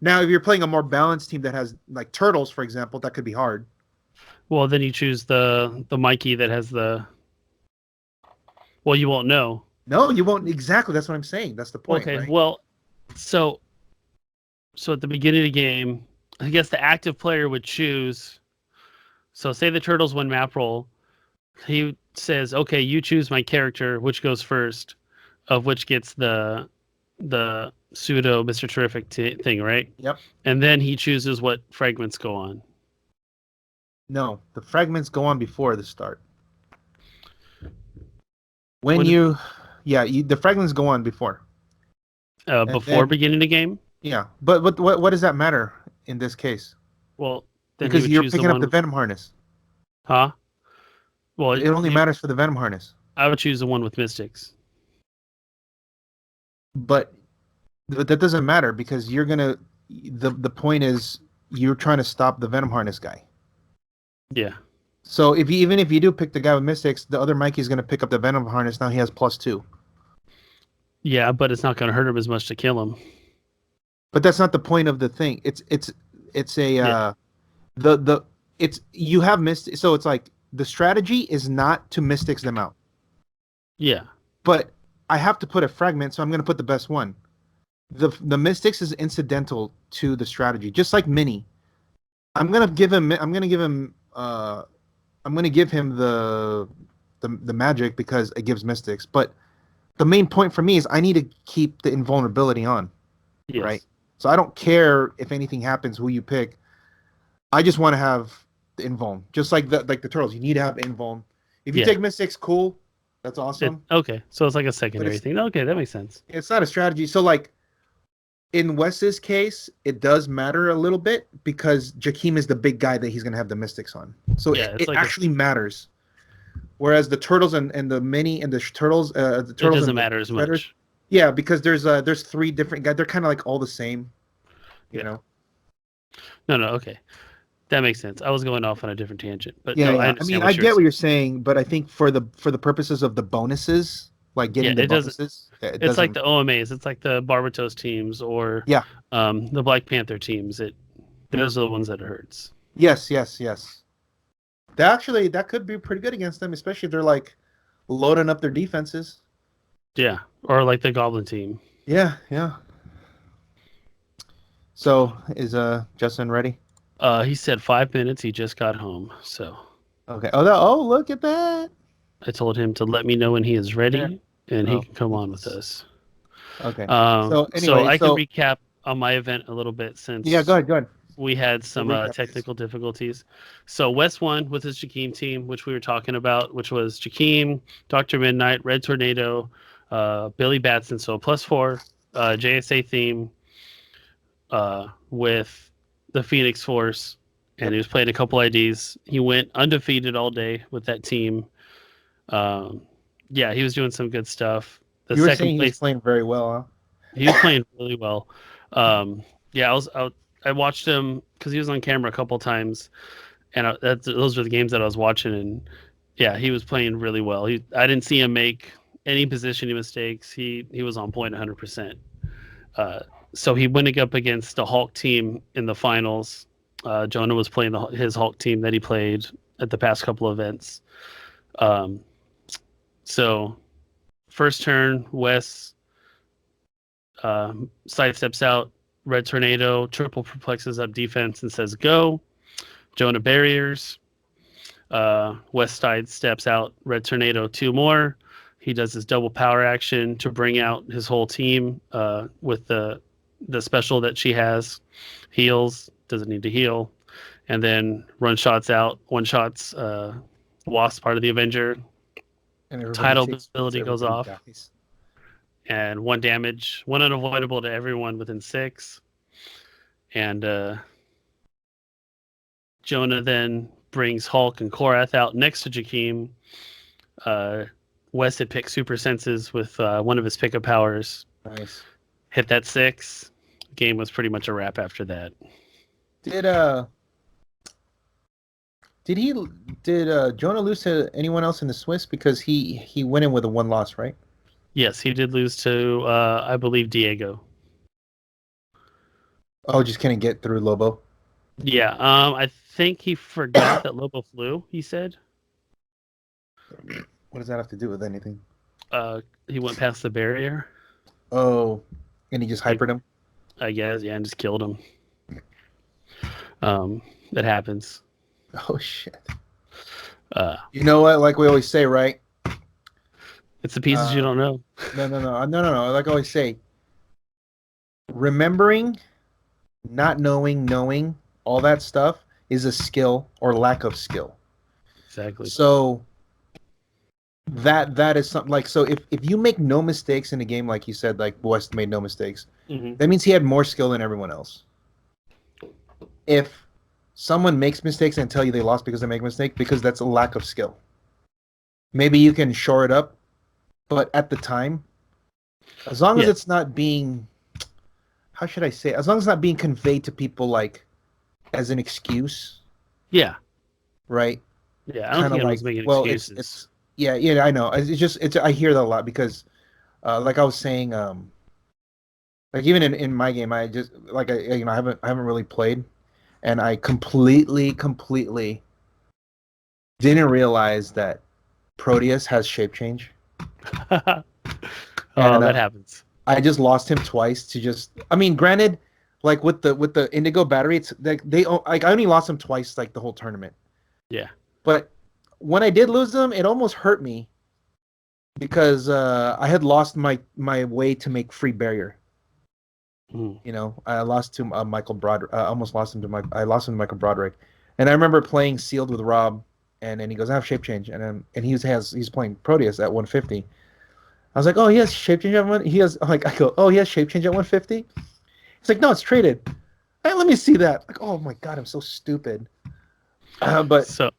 Speaker 2: Now, if you're playing a more balanced team that has like Turtles, for example, that could be hard.
Speaker 1: Well, then you choose the Mikey that has the. Well, you won't know.
Speaker 2: No, you won't. Exactly. That's what I'm saying. That's the point.
Speaker 1: Okay.
Speaker 2: Right?
Speaker 1: Well, so at the beginning of the game, I guess the active player would choose. So say the Turtles win map roll. He says, "Okay, you choose my character, which goes first, of which gets the pseudo Mr. Terrific thing, right?"
Speaker 2: Yep.
Speaker 1: And then he chooses what fragments go on.
Speaker 2: No, the fragments go on before the start.
Speaker 1: When-
Speaker 2: The fragments go on before.
Speaker 1: Before
Speaker 2: then-
Speaker 1: beginning the game.
Speaker 2: Yeah, but what does that matter in this case?
Speaker 1: Well, then he
Speaker 2: Because
Speaker 1: would
Speaker 2: you're
Speaker 1: choose
Speaker 2: picking
Speaker 1: the
Speaker 2: up
Speaker 1: one,
Speaker 2: the Venom harness.
Speaker 1: huh? Well,
Speaker 2: It only matters for the Venom harness.
Speaker 1: I would choose the one with Mystics.
Speaker 2: But that doesn't matter because you're gonna. The point is you're trying to stop the Venom harness guy.
Speaker 1: Yeah.
Speaker 2: So even if you do pick the guy with Mystics, the other Mikey's gonna pick up the Venom harness. Now he has +2.
Speaker 1: Yeah, but it's not going to hurt him as much to kill him.
Speaker 2: But that's not the point of the thing. It's a
Speaker 1: Yeah.
Speaker 2: it's you have Mystics. So it's like the strategy is not to Mystics them out.
Speaker 1: Yeah.
Speaker 2: But I have to put a fragment, so I'm going to put the best one. The Mystics is incidental to the strategy, just like Mini. I'm going to give him the magic because it gives Mystics, but the main point for me is I need to keep the invulnerability on,
Speaker 1: Yes.
Speaker 2: right? So I don't care if anything happens, who you pick. I just want to have the invuln, just like the Turtles. You need to have invuln. If you
Speaker 1: Yeah.
Speaker 2: take Mystics, cool, that's awesome.
Speaker 1: Okay, so it's like a secondary thing. Okay, that makes sense.
Speaker 2: It's not a strategy. So like in Wes's case, it does matter a little bit because Jakeem is the big guy that he's gonna have the Mystics on. So
Speaker 1: Yeah, it's
Speaker 2: it
Speaker 1: like
Speaker 2: actually matters. Whereas the Turtles and the Mini and the Turtles,
Speaker 1: It doesn't
Speaker 2: and the
Speaker 1: matter as
Speaker 2: Shredders-
Speaker 1: much.
Speaker 2: Yeah, because there's 3 different guys. They're kind of like all the same, you
Speaker 1: Yeah.
Speaker 2: know.
Speaker 1: No, okay, that makes sense. I was going off on a different tangent, but
Speaker 2: Yeah,
Speaker 1: no,
Speaker 2: yeah.
Speaker 1: I
Speaker 2: I
Speaker 1: understand
Speaker 2: mean, I get what you're saying, but I think for the purposes of the bonuses, like getting the
Speaker 1: it doesn't-
Speaker 2: bonuses, it
Speaker 1: It's like
Speaker 2: doesn't-
Speaker 1: the OMAs. It's like the Barbatos teams or
Speaker 2: Yeah.
Speaker 1: the Black Panther teams. Those are the ones that it hurts.
Speaker 2: Yes. That could be pretty good against them, especially if they're like loading up their defenses.
Speaker 1: Yeah, or like the Goblin team.
Speaker 2: Yeah. So is Justin ready?
Speaker 1: He said 5 minutes. He just got home, so
Speaker 2: Okay. Oh, look at that.
Speaker 1: I told him to let me know when he is ready,
Speaker 2: Yeah.
Speaker 1: and he
Speaker 2: Oh.
Speaker 1: can come on with us.
Speaker 2: Okay.
Speaker 1: So
Speaker 2: anyway,
Speaker 1: I can recap on my event a little bit since
Speaker 2: yeah, go ahead.
Speaker 1: we had some technical difficulties. So Wes won with his Jakeem team, which we were talking about, which was Jakeem, Dr. Midnight, Red Tornado, Billy Batson. So +4 JSA theme with the Phoenix Force, and he was playing a couple IDs. He went undefeated all day with that team. Yeah, he was doing some good stuff.
Speaker 2: You were saying he was playing very well, huh?
Speaker 1: He was playing really well. Yeah, I watched him because he was on camera a couple times, and those were the games that I was watching. And yeah, he was playing really well. I didn't see him make any positioning mistakes. He was on point 100%. So he went up against the Hulk team in the finals. Jonah was playing his Hulk team that he played at the past couple events. So first turn, Wes sidesteps out. Red Tornado triple perplexes up defense and says go. Jonah barriers. West Side steps out. Red Tornado 2 more. He does his double power action to bring out his whole team with the special that she has. Heals. Doesn't need to heal. And then run shots out. One shots Wasp, part of the Avenger. And tidal ability goes off. Dies. And 1 damage, 1 unavoidable to everyone within 6. And Jonah then brings Hulk and Korath out next to Jakeem. Wes had picked Super Senses with one of his pickup powers.
Speaker 2: Nice.
Speaker 1: Hit that 6. Game was pretty much a wrap after that.
Speaker 2: Did Jonah lose to anyone else in the Swiss? Because he went in with a 1 loss, right?
Speaker 1: Yes, he did lose to, I believe, Diego.
Speaker 2: Oh, just couldn't get through Lobo?
Speaker 1: Yeah, I think he forgot that Lobo flew, he said.
Speaker 2: What does that have to do with anything?
Speaker 1: He went past the barrier.
Speaker 2: Oh, and he just hypered him?
Speaker 1: I guess, yeah, and just killed him. That happens.
Speaker 2: Oh, shit. You know what? Like we always say, right?
Speaker 1: It's the pieces you don't know.
Speaker 2: No. Like I always say, remembering, not knowing, all that stuff is a skill or lack of skill.
Speaker 1: Exactly.
Speaker 2: So that is something like, so if you make no mistakes in a game, like you said, like West made no mistakes, that means he had more skill than everyone else. If someone makes mistakes and tell you they lost because they make a mistake, because that's a lack of skill. Maybe you can shore it up, but at the time, as long as it's not being, how should I say, as long as it's not being conveyed to people like as an excuse.
Speaker 1: Yeah.
Speaker 2: Right?
Speaker 1: Yeah, I don't think anyone's making excuses.
Speaker 2: It's yeah, I know. I hear that a lot because, like I was saying, like even in my game, I just like I haven't really played, and I completely didn't realize that Proteus has shape change.
Speaker 1: That happens.
Speaker 2: I just lost him twice to just. I mean, granted, like with the Indigo battery, it's like I only lost him twice like the whole tournament.
Speaker 1: Yeah.
Speaker 2: But when I did lose them, it almost hurt me because I had lost my way to make free barrier. You know, I lost to Michael Broderick. I lost him to Michael Broderick, and I remember playing sealed with Rob, and he goes, "I have shape change," and he's playing Proteus at 150. I was like, "Oh, he has shape change at 1." I go, "Oh, he has shape change at 150." He's like, "No, it's traded." Hey, let me see that. Like, oh my god, I'm so stupid. But so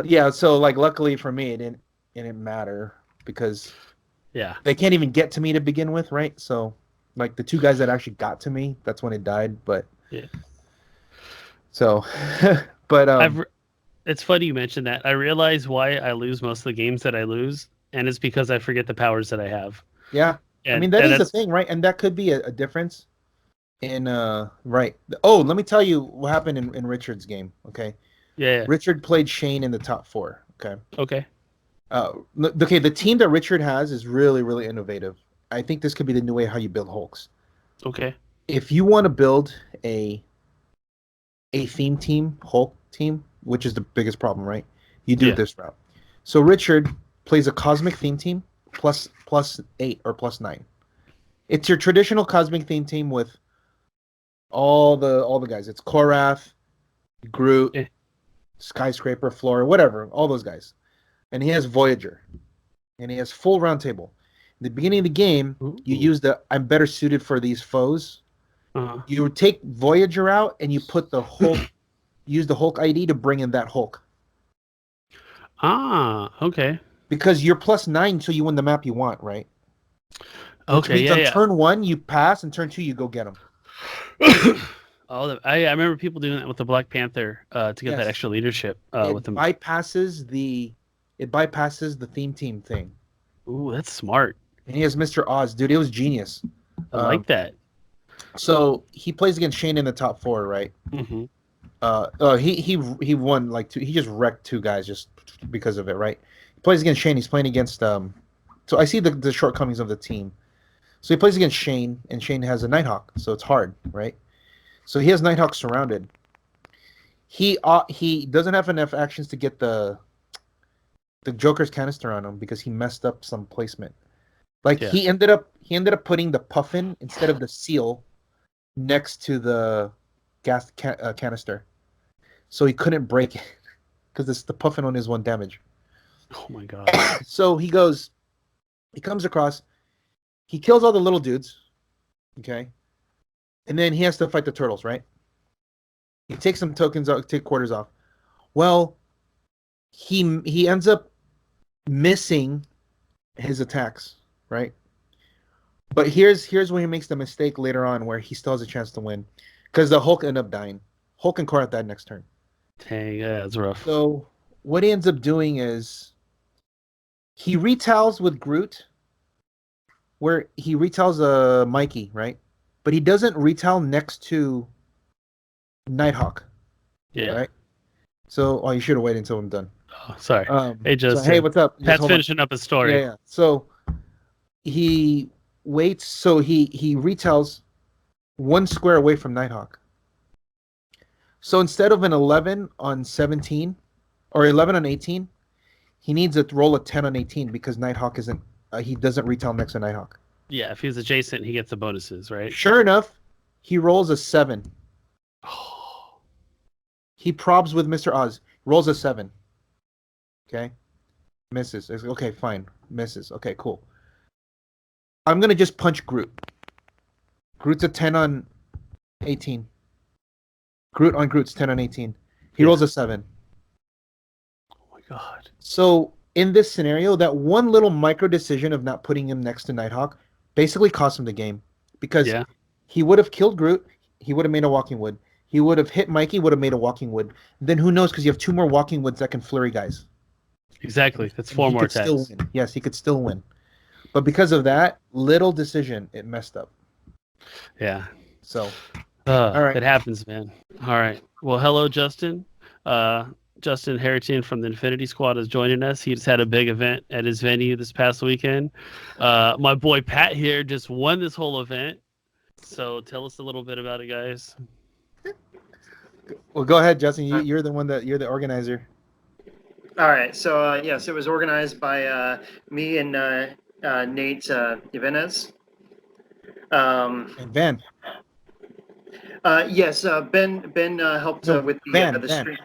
Speaker 2: yeah, so like luckily for me, it didn't matter because they can't even get to me to begin with, right? So like the 2 guys that actually got to me, that's when it died. But so, but
Speaker 1: it's funny you mentioned that. I realize why I lose most of the games that I lose, and it's because I forget the powers that I have.
Speaker 2: Yeah, I mean that is the thing, right? And that could be a difference in right. Oh, let me tell you what happened in Richard's game. Okay.
Speaker 1: Yeah.
Speaker 2: Richard played Shane in the top 4.
Speaker 1: Okay.
Speaker 2: Okay. The team that Richard has is really, really innovative. I think this could be the new way how you build Hulks.
Speaker 1: Okay.
Speaker 2: If you want to build a theme team, Hulk team, which is the biggest problem, right? You do it this route. So Richard plays a cosmic theme team plus 8 or plus 9. It's your traditional cosmic theme team with All the guys. It's Korath, Groot,
Speaker 1: Eh.
Speaker 2: Skyscraper, Flora, whatever. All those guys. And he has Voyager. And he has full round table. In the beginning of the game, you
Speaker 1: Ooh.
Speaker 2: use the I'm better suited for these foes.
Speaker 1: Uh-huh.
Speaker 2: You take Voyager out and you put the Hulk, use the Hulk ID to bring in that Hulk.
Speaker 1: Okay.
Speaker 2: Because you're +9 so you win the map you want, right? Which
Speaker 1: Okay,
Speaker 2: means
Speaker 1: yeah,
Speaker 2: on
Speaker 1: yeah.
Speaker 2: turn 1 you pass, and turn 2 you go get them.
Speaker 1: I remember people doing that with the Black Panther to get that
Speaker 2: Yes.
Speaker 1: extra leadership
Speaker 2: It
Speaker 1: with them.
Speaker 2: bypasses the theme team thing.
Speaker 1: Ooh, that's smart.
Speaker 2: And he has Mr. Oz, dude. It was genius.
Speaker 1: I like that.
Speaker 2: So he plays against Shane in the top 4, right?
Speaker 1: Mm-hmm.
Speaker 2: He won like 2. He just wrecked 2 guys just because of it, right? He plays against Shane. He's playing against So I see the shortcomings of the team. So he plays against Shane, and Shane has a Nighthawk, so it's hard, right? So he has Nighthawk surrounded. He doesn't have enough actions to get the Joker's canister on him because he messed up some placement. Like
Speaker 1: Yeah.
Speaker 2: he ended up putting the puffin instead of the seal next to the gas canister, so he couldn't break it because the puffin on his 1 damage.
Speaker 1: Oh my god.
Speaker 2: So he comes across, he kills all the little dudes, okay, and then he has to fight the turtles, right? He takes some tokens out, take quarters off. Well, he ends up missing his attacks, right? But here's where he makes the mistake later on, where he still has a chance to win, because the Hulk ended up dying. Hulk and Korath died next turn.
Speaker 1: Dang, yeah, that's rough.
Speaker 2: So what he ends up doing is he retails with Groot, where he retails Mikey, right? But he doesn't retail next to Nighthawk,
Speaker 1: Yeah.
Speaker 2: right? So, you should have waited until I'm done.
Speaker 1: Oh, sorry. Hey,
Speaker 2: So,
Speaker 1: Justin.
Speaker 2: hey, what's up? Just
Speaker 1: Pat's
Speaker 2: hold on.
Speaker 1: finishing up his story.
Speaker 2: Yeah. So he waits. So he retails 1 square away from Nighthawk. So instead of an 11 on 17 or 11 on 18, he needs to roll a 10 on 18 because Nighthawk isn't. He doesn't retail next to Nighthawk.
Speaker 1: Yeah, if he's adjacent, he gets the bonuses, right?
Speaker 2: Sure enough, he rolls a 7. He probs with Mr. Oz. Rolls a 7. Okay. Misses. Okay, fine. Misses. Okay, cool. I'm going to just punch Groot. Groot's a 10 on 18. Groot's 10 on 18. He rolls a 7.
Speaker 1: Oh my god.
Speaker 2: So in this scenario, that one little micro decision of not putting him next to Nighthawk basically cost him the game. Because he would have killed Groot. He would have made a Walking Wood. He would have hit Mikey, would have made a Walking Wood. Then who knows, because you have 2 more Walking Woods that can flurry guys.
Speaker 1: Exactly. That's 4 more attacks.
Speaker 2: Still win. Yes, he could still win. But because of that little decision, it messed up.
Speaker 1: Yeah.
Speaker 2: So, all right.
Speaker 1: It happens, man. All right. Well, hello, Justin. Justin Herrington from the Infinity Squad is joining us. He just had a big event at his venue this past weekend. My boy Pat here just won this whole event. So tell us a little bit about it, guys.
Speaker 2: Well, go ahead, Justin. You're the organizer.
Speaker 4: All right. So yes, it was organized by me and Nate Ibanez.
Speaker 2: And Van.
Speaker 4: Yes, Ben helped with the stream.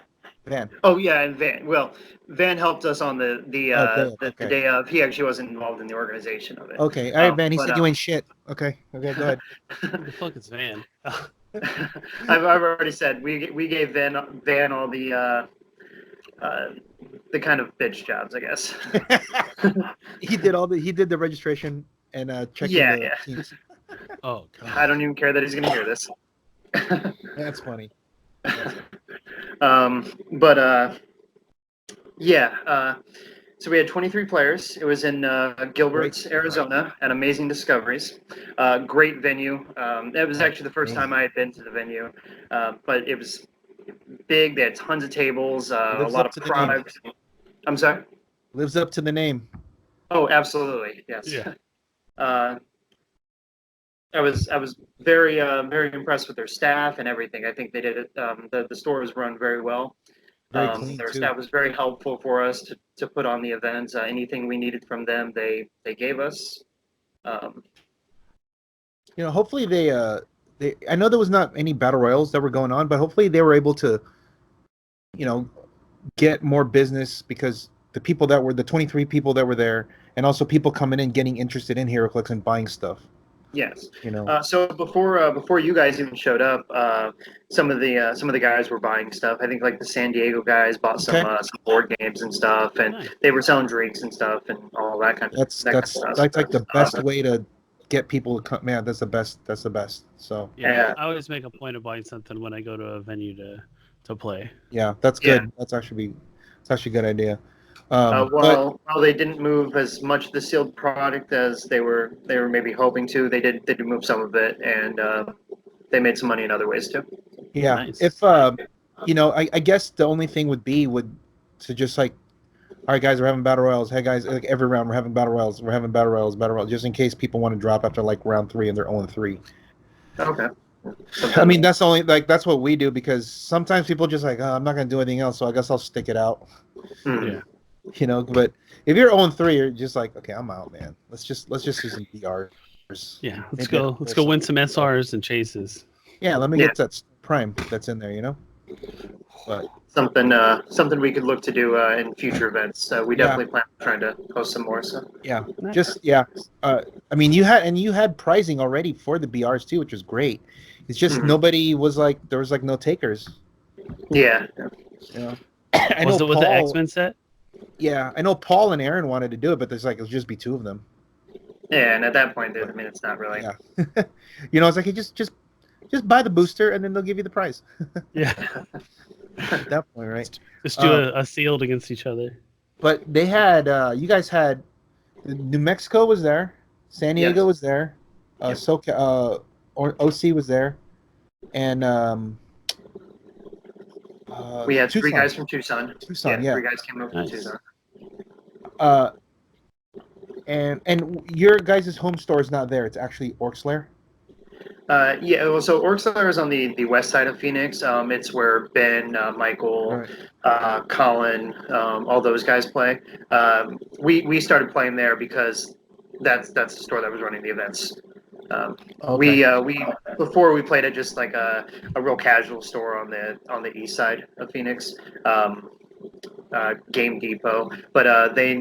Speaker 2: Van.
Speaker 4: Oh yeah, and Van. Well, Van helped us on the day of. He actually wasn't involved in the organization of it.
Speaker 2: Okay. All right, Van. He said you ain't shit. Okay. Go ahead.
Speaker 1: Who the fuck is Van?
Speaker 4: I've already said we gave Van all the kind of bitch jobs, I guess.
Speaker 2: He did the registration and checking the teams.
Speaker 1: Oh god.
Speaker 4: I don't even care that he's gonna hear this.
Speaker 2: That's funny.
Speaker 4: So we had 23 players. It was in Gilbert, Arizona, at Amazing Discoveries. Great venue. It was actually the first time I had been to the venue, but it was big. They had tons of tables, a lot of products. I'm sorry?
Speaker 2: Lives up to the name.
Speaker 4: Oh, absolutely. Yes.
Speaker 1: Yeah.
Speaker 4: I was very very impressed with their staff and everything. I think they did it. The store was run very well.
Speaker 2: Very clean,
Speaker 4: their
Speaker 2: too.
Speaker 4: staff was very helpful for us to put on the event. Anything we needed from them, they gave us.
Speaker 2: Hopefully they I know there was not any battle royals that were going on, but hopefully they were able to, get more business because the 23 people that were there, and also people coming in getting interested in Heroclix and buying stuff.
Speaker 4: Yes. So before you guys even showed up, some of the guys were buying stuff. I think like the San Diego guys bought some board games and stuff, and they were selling drinks and stuff and all that kind of stuff.
Speaker 2: That's like the best way to get people to come. Man, that's the best. That's the best. So
Speaker 1: I always make a point of buying something when I go to a venue to play.
Speaker 2: Yeah, that's good. Yeah. That's actually a good idea.
Speaker 4: While they didn't move as much of the sealed product as they were maybe hoping to, they did move some of it, and they made some money in other ways too.
Speaker 2: Yeah, nice. If I guess the only thing would to just like, all right, guys, we're having battle royals. Hey, guys, like every round we're having battle royals. We're having battle royals, just in case people want to drop after like round 3 and they're 0-3.
Speaker 4: Okay.
Speaker 2: I mean, that's that's what we do because sometimes people just like, I'm not gonna do anything else, so I guess I'll stick it out.
Speaker 1: Yeah.
Speaker 2: But if you're 0-3, you're just like, okay, I'm out, man. Let's just do some BRs.
Speaker 1: Yeah, let's go win some SRs and chases.
Speaker 2: Yeah, let me get that prime that's in there, But
Speaker 4: something we could look to do in future events. We definitely plan on trying to host some more. So
Speaker 2: I mean, you had pricing already for the BRs too, which was great. It's just nobody was like, there was like no takers.
Speaker 4: Yeah.
Speaker 1: Was it with the X-Men set?
Speaker 2: Yeah, I know Paul and Aaron wanted to do it, but it'll just be 2 of them.
Speaker 4: Yeah, and at that point, I mean, it's not really.
Speaker 2: Yeah. It's like just buy the booster and then they'll give you the prize.
Speaker 1: Yeah.
Speaker 2: At that point, right?
Speaker 1: Just do a sealed against each other.
Speaker 2: But they had, you guys had, New Mexico was there, San Diego was there, OC was there, and
Speaker 4: we had
Speaker 2: Tucson.
Speaker 4: 3 guys from Tucson.
Speaker 2: Tucson,
Speaker 4: 3 guys came over from Tucson.
Speaker 2: And your guys' home store is not there. It's actually Orc's Lair.
Speaker 4: Well, so Orc's Lair is on the west side of Phoenix. It's where Ben, Michael, Colin, all those guys play. We started playing there because that's the store that was running the events. We before we played at just like a real casual store on the east side of Phoenix, Game Depot, but they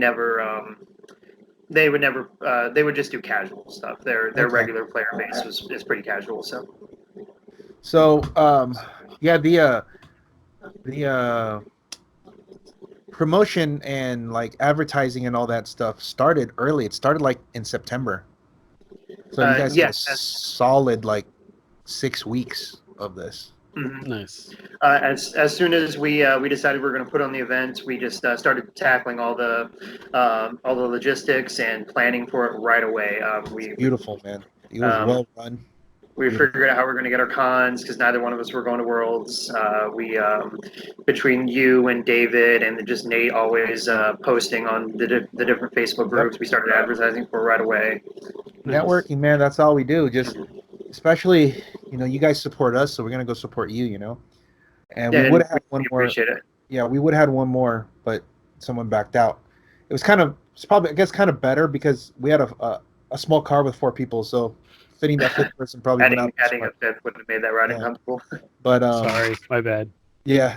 Speaker 4: would just do casual stuff. Their regular player base is pretty casual.
Speaker 2: So the promotion and like advertising and all that stuff started early. It started like in September. So you guys had a solid like 6 weeks of this.
Speaker 4: Mm-hmm.
Speaker 1: Nice.
Speaker 4: As soon as we decided we were going to put on the event, we just started tackling all the logistics and planning for it right away.
Speaker 2: Beautiful, man. It was well run.
Speaker 4: We figured out how we're going to get our cons because neither one of us were going to Worlds. We between you and David and just Nate always posting on the different Facebook groups, we started advertising for it right away.
Speaker 2: Networking, man, that's all we do. Just especially, you guys support us, so we're gonna go support you. And we would have had one more.
Speaker 4: Appreciate it.
Speaker 2: Yeah, we would have had one more, but someone backed out. It's probably, I guess, kind of better because we had a small car with 4 people, so fitting that 5th person probably
Speaker 4: adding a 5th would have made that riding comfortable.
Speaker 2: But
Speaker 1: sorry, my bad.
Speaker 2: Yeah,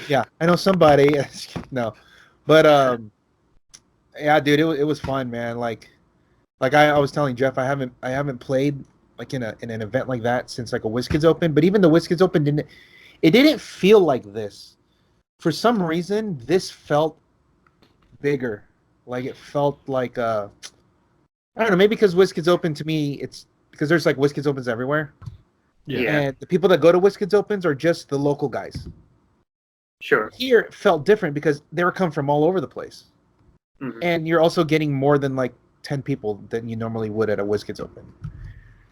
Speaker 2: yeah, I know somebody. No, but yeah, dude, it was fun, man. Like I was telling Jeff, I haven't played like in an event like that since like a WizKids Open. But even the WizKids Open didn't feel like this. For some reason, this felt bigger. Like it felt like I don't know, maybe because WizKids Open to me, it's because there's like WizKids Opens everywhere.
Speaker 1: Yeah.
Speaker 2: And the people that go to WizKids Opens are just the local guys.
Speaker 4: Sure.
Speaker 2: Here it felt different because they were coming from all over the place. Mm-hmm. And you're also getting more than like 10 people than you normally would at a WizKids Open.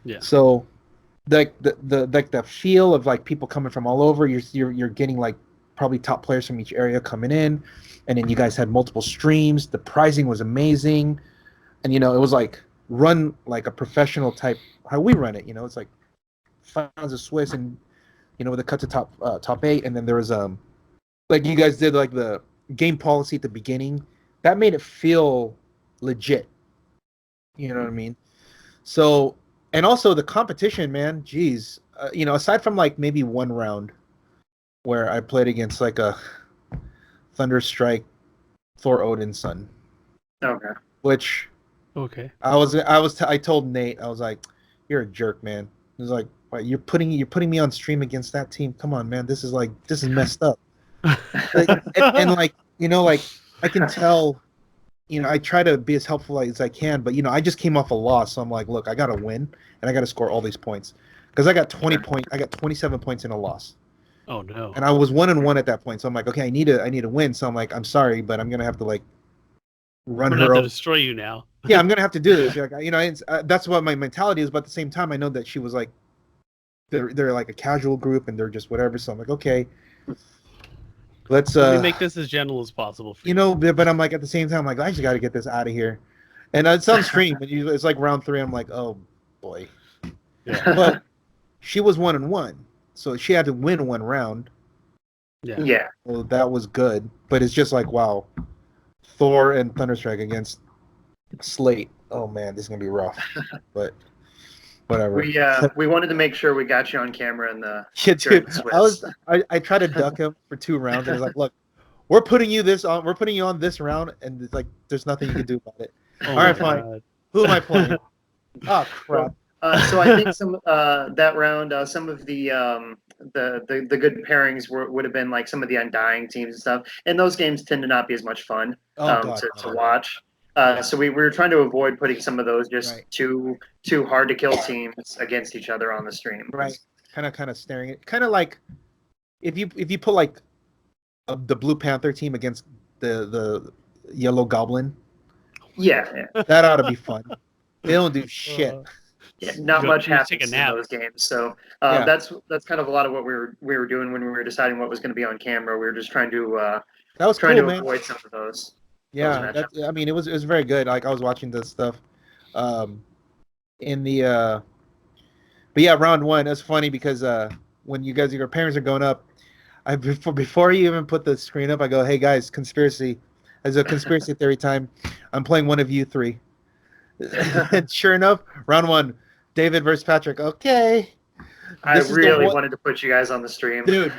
Speaker 1: Yeah.
Speaker 2: So the feel of like people coming from all over, you're getting like probably top players from each area coming in, and then you guys had multiple streams. The pricing was amazing, and it was like run like a professional type how we run it. It's like 5 pounds of Swiss and with a cut to top 8, and then there was like you guys did like the game policy at the beginning. That made it feel legit. You know what I mean? So And also the competition, man. Geez, aside from like maybe one round where I played against like a Thunderstrike Thor Odin's son,
Speaker 4: Okay.
Speaker 2: which
Speaker 1: Okay.
Speaker 2: I told Nate, I was like, "You're a jerk, man." He was like, "What, you're putting me on stream against that team? Come on, man. This is messed up." Like, and like like I can tell. I try to be as helpful as I can, but I just came off a loss, so I'm like, look, I gotta win, and I gotta score all these points, because I got 27 points in a loss,
Speaker 1: Oh no.
Speaker 2: and I was 1-1 at that point. So I'm like, okay, I need to win. So I'm like, I'm sorry, but I'm gonna have to like run
Speaker 1: I'm
Speaker 2: her
Speaker 1: gonna have to
Speaker 2: over.
Speaker 1: destroy you now.
Speaker 2: Yeah, I'm gonna have to do this. Like, that's what my mentality is. But at the same time, I know that she was like, they're like a casual group, and they're just whatever. So I'm like, okay, let's
Speaker 1: Let me make this as gentle as possible for you.
Speaker 2: but I'm like at the same time, like I just got to get this out of here. And it's on stream, and it's like round 3. I'm like, oh boy.
Speaker 1: Yeah.
Speaker 2: But she was 1-1, so she had to win one round.
Speaker 1: Yeah.
Speaker 4: Yeah.
Speaker 2: Well, that was good, but it's just like, wow, Thor and Thunderstrike against Slate. Oh man, this is gonna be rough. But whatever.
Speaker 4: We wanted to make sure we got you on camera in the
Speaker 2: Yeah,
Speaker 4: during
Speaker 2: dude,
Speaker 4: the Swiss.
Speaker 2: I tried to duck him for 2 rounds, and he's like, look, we're putting you on this round, and it's like there's nothing you can do about it.
Speaker 1: Oh
Speaker 2: All
Speaker 1: my
Speaker 2: right, fine.
Speaker 1: God.
Speaker 2: Who am I playing? Oh crap.
Speaker 4: So I think some that round, some of the good pairings would have been like some of the Undying teams and stuff. And those games tend to not be as much fun
Speaker 2: Oh god.
Speaker 4: to watch. So we were trying to avoid putting some of those just
Speaker 2: Right.
Speaker 4: too hard to kill teams against each other on the stream.
Speaker 2: Right. Kind of staring at, kind of like if you put like the Blue Panther team against the Yellow Goblin,
Speaker 4: Yeah.
Speaker 2: that ought to be fun. They don't do shit.
Speaker 4: Yeah, not
Speaker 1: Go-
Speaker 4: much
Speaker 1: you take a
Speaker 4: happens in
Speaker 1: nap.
Speaker 4: those games. So
Speaker 2: Yeah.
Speaker 4: that's kind of a lot of what we were doing when we were deciding what was going to be on camera. We were just trying to
Speaker 2: That was cool, man.
Speaker 4: avoid some of those.
Speaker 2: Yeah, I mean, it was very good. Like I was watching this stuff, in the but yeah, round 1. It's funny because when your parents are going up, before you even put the screen up, I go, hey guys, conspiracy, as a conspiracy theory time, I'm playing one of you 3. And sure enough, round 1, David versus Patrick. Okay,
Speaker 4: I
Speaker 2: This is the
Speaker 4: really
Speaker 2: one-
Speaker 4: wanted to put you guys on the stream.
Speaker 2: dude,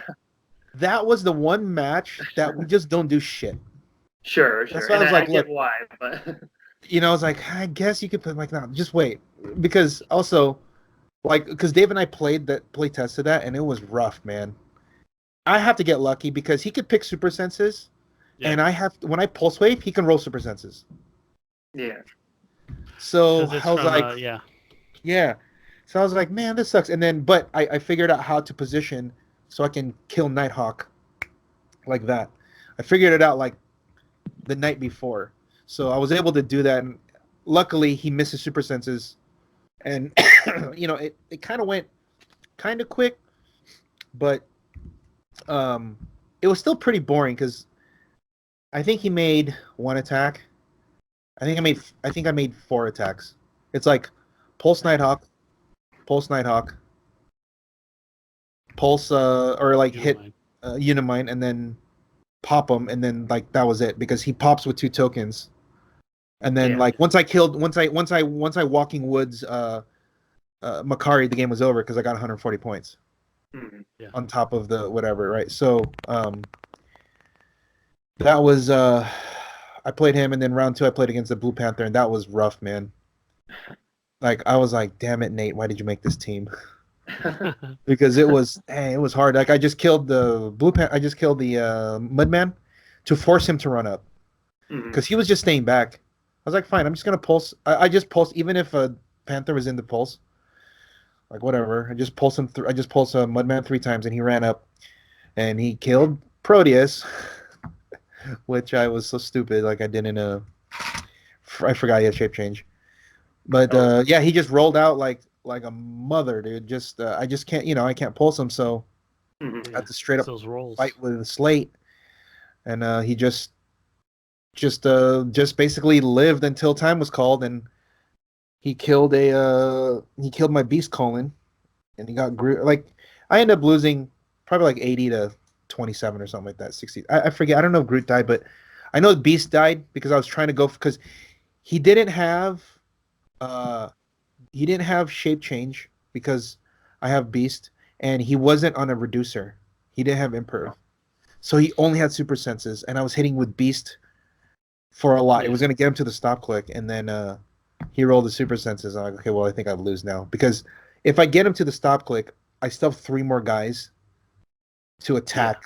Speaker 2: that was the one match that we just don't do shit.
Speaker 4: Sure.
Speaker 2: That's why I
Speaker 4: And
Speaker 2: was like,
Speaker 4: I get
Speaker 2: look.
Speaker 4: why, but
Speaker 2: I was like, I guess you could put like, no, just wait, because also, like, because Dave and I play tested that, and it was rough, man. I have to get lucky because he could pick super senses,
Speaker 1: Yeah.
Speaker 2: and when I pulse wave, he can roll super senses.
Speaker 4: yeah.
Speaker 2: So
Speaker 1: 'Cause it's
Speaker 2: I was
Speaker 1: from,
Speaker 2: like, yeah. So I was like, man, this sucks. And then, but I figured out how to position so I can kill Nighthawk like that. I figured it out like the night before. So I was able to do that. And luckily, he missed his super senses. And, it kind of went kind of quick. But it was still pretty boring because I think he made 1 attack. I think I made 4 attacks. It's like Pulse Nighthawk, Pulse, or like hit Unimind, and then pop him, and then like that was it, because he pops with 2 tokens, and then like once I Walking Woods Makari, the game was over because I got 140 points on top of the whatever, right? So that was I played him, and then round 2 I played against the Blue Panther, and that was rough, man. Like I was like, damn it, Nate, why did you make this team? Because it was hard. Like I just killed the I just killed the Mudman to force him to run up, because he was just staying back. I was like, fine, I'm just gonna pulse. I just pulse, even if a Panther was in the pulse. Like whatever, I just pulse him through. I just pulse Mudman 3 times, and he ran up, and he killed Proteus, which I was so stupid. Like I didn't. I forgot he had shape change. But yeah, he just rolled out like a mother, dude. Just I just can't, I can't pulse him, so I had to straight up
Speaker 1: those rolls.
Speaker 2: fight with Slate, and he just basically lived until time was called, and he killed my Beast Colon, and he got Groot. Like I ended up losing probably like 80 to 27 or something like that. 60. I forget. I don't know if Groot died, but I know Beast died because I was trying to go, because he didn't have he didn't have shape change because I have beast, and he wasn't on a reducer. He didn't have imperv, so he only had super senses, and I was hitting with beast for a lot. It was gonna get him to the stop click, and then he rolled the super senses. I'm like, okay, well, I think I'd lose now because if I get him to the stop click, I still have 3 more guys to attack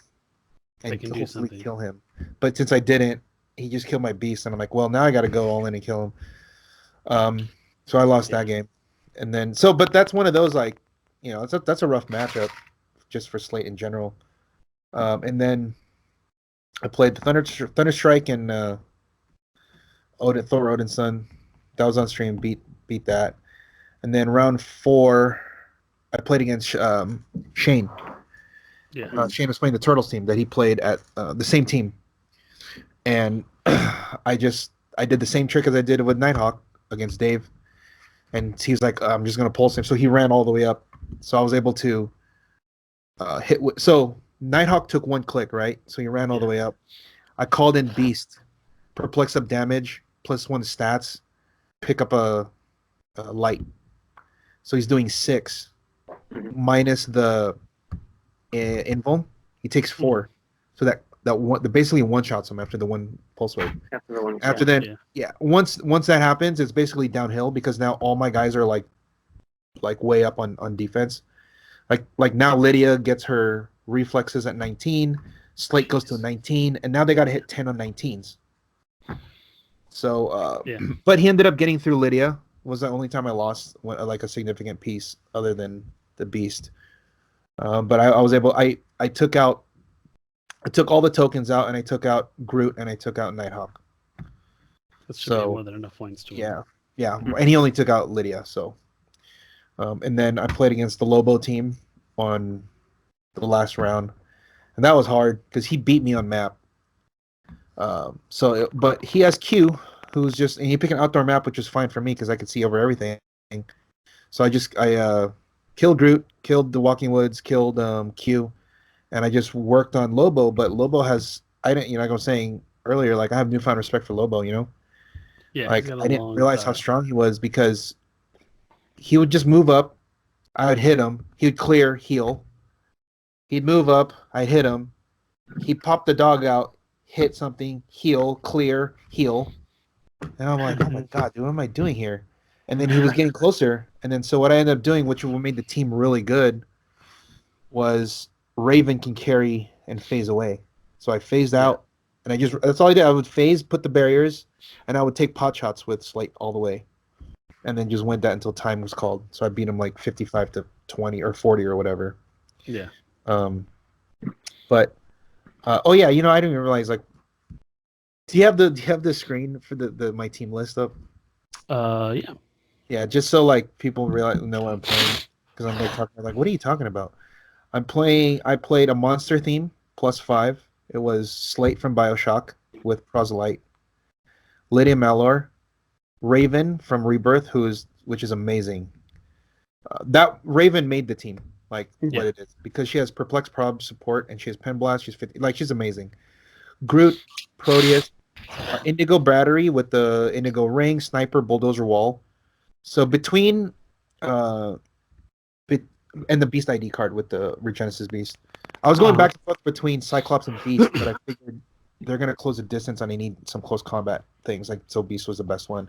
Speaker 2: and
Speaker 1: can
Speaker 2: to
Speaker 1: do
Speaker 2: hopefully
Speaker 1: something.
Speaker 2: kill him. But since I didn't, he just killed my beast, and I'm like, well, now I got to go all in and kill him. So I lost that game, and then but that's one of those like, that's a rough matchup, just for Slate in general. And then I played the Thunderstrike and Thor Odin's son. That was on stream. Beat that, and then round 4, I played against Shane.
Speaker 1: Yeah.
Speaker 2: Shane was playing the Turtles team that he played at the same team, and I did the same trick as I did with Nighthawk against Dave, and he's like, I'm just gonna pulse him. So he ran all the way up, so I was able to hit. So Nighthawk took 1 click, right? So he ran all the way up. I called in Beast, perplex up damage plus 1 stats, pick up a light. So he's doing 6 minus the invuln. He takes 4, so that one basically one shots him after the 1 pulse wave. After then, once that happens, it's basically downhill because now all my guys are like way up on defense. Like now Lydia gets her reflexes at 19, Slate goes to 19, and now they got to hit 10 on 19s. So, but he ended up getting through Lydia. Was the only time I lost like a significant piece other than the beast. But I was able. I took all the tokens out, and I took out Groot, and I took out Nighthawk.
Speaker 1: That should be more than enough points to win.
Speaker 2: Yeah, and he only took out Lydia. So, and then I played against the Lobo team on the last round, and that was hard because he beat me on map. But he has Q, and he picked an outdoor map, which is fine for me because I could see over everything. So I killed Groot, killed the Walking Woods, killed Q, and I just worked on Lobo. But Lobo like I was saying earlier, like I have newfound respect for Lobo.
Speaker 1: Yeah.
Speaker 2: Like I didn't realize how strong he was because he would just move up, I would hit him, he would clear, heal. He'd move up, I'd hit him, he'd pop the dog out, hit something, heal, clear, heal. And I'm like, oh my god, dude, what am I doing here? And then he was getting closer. And then so what I ended up doing, which made the team really good, was Raven can carry and phase away. So I phased out, and that's all I did. I would phase, put the barriers, and I would take pot shots with Slate all the way. And then just went that until time was called. So I beat him like 55 to 20 or 40 or whatever.
Speaker 1: Yeah.
Speaker 2: But I didn't even realize, like, do you have the screen for the my team list up?
Speaker 1: Yeah.
Speaker 2: Yeah, just so like people know what I'm playing, because I'm like talking like, what are you talking about? I played a monster theme +5. It was Slate from BioShock with Proselyte, Lydia Malor, Raven from Rebirth, which is amazing. That Raven made the team what it is because she has Perplex Prob support and she has Pen Blast. She's 50, she's amazing. Groot, Proteus, Indigo Battery with the Indigo Ring, Sniper, Bulldozer Wall. So between and the Beast ID card with the Regenesis Beast. I was going back and forth between Cyclops and Beast, but I figured they're going to close the distance and I need some close combat things. So Beast was the best one.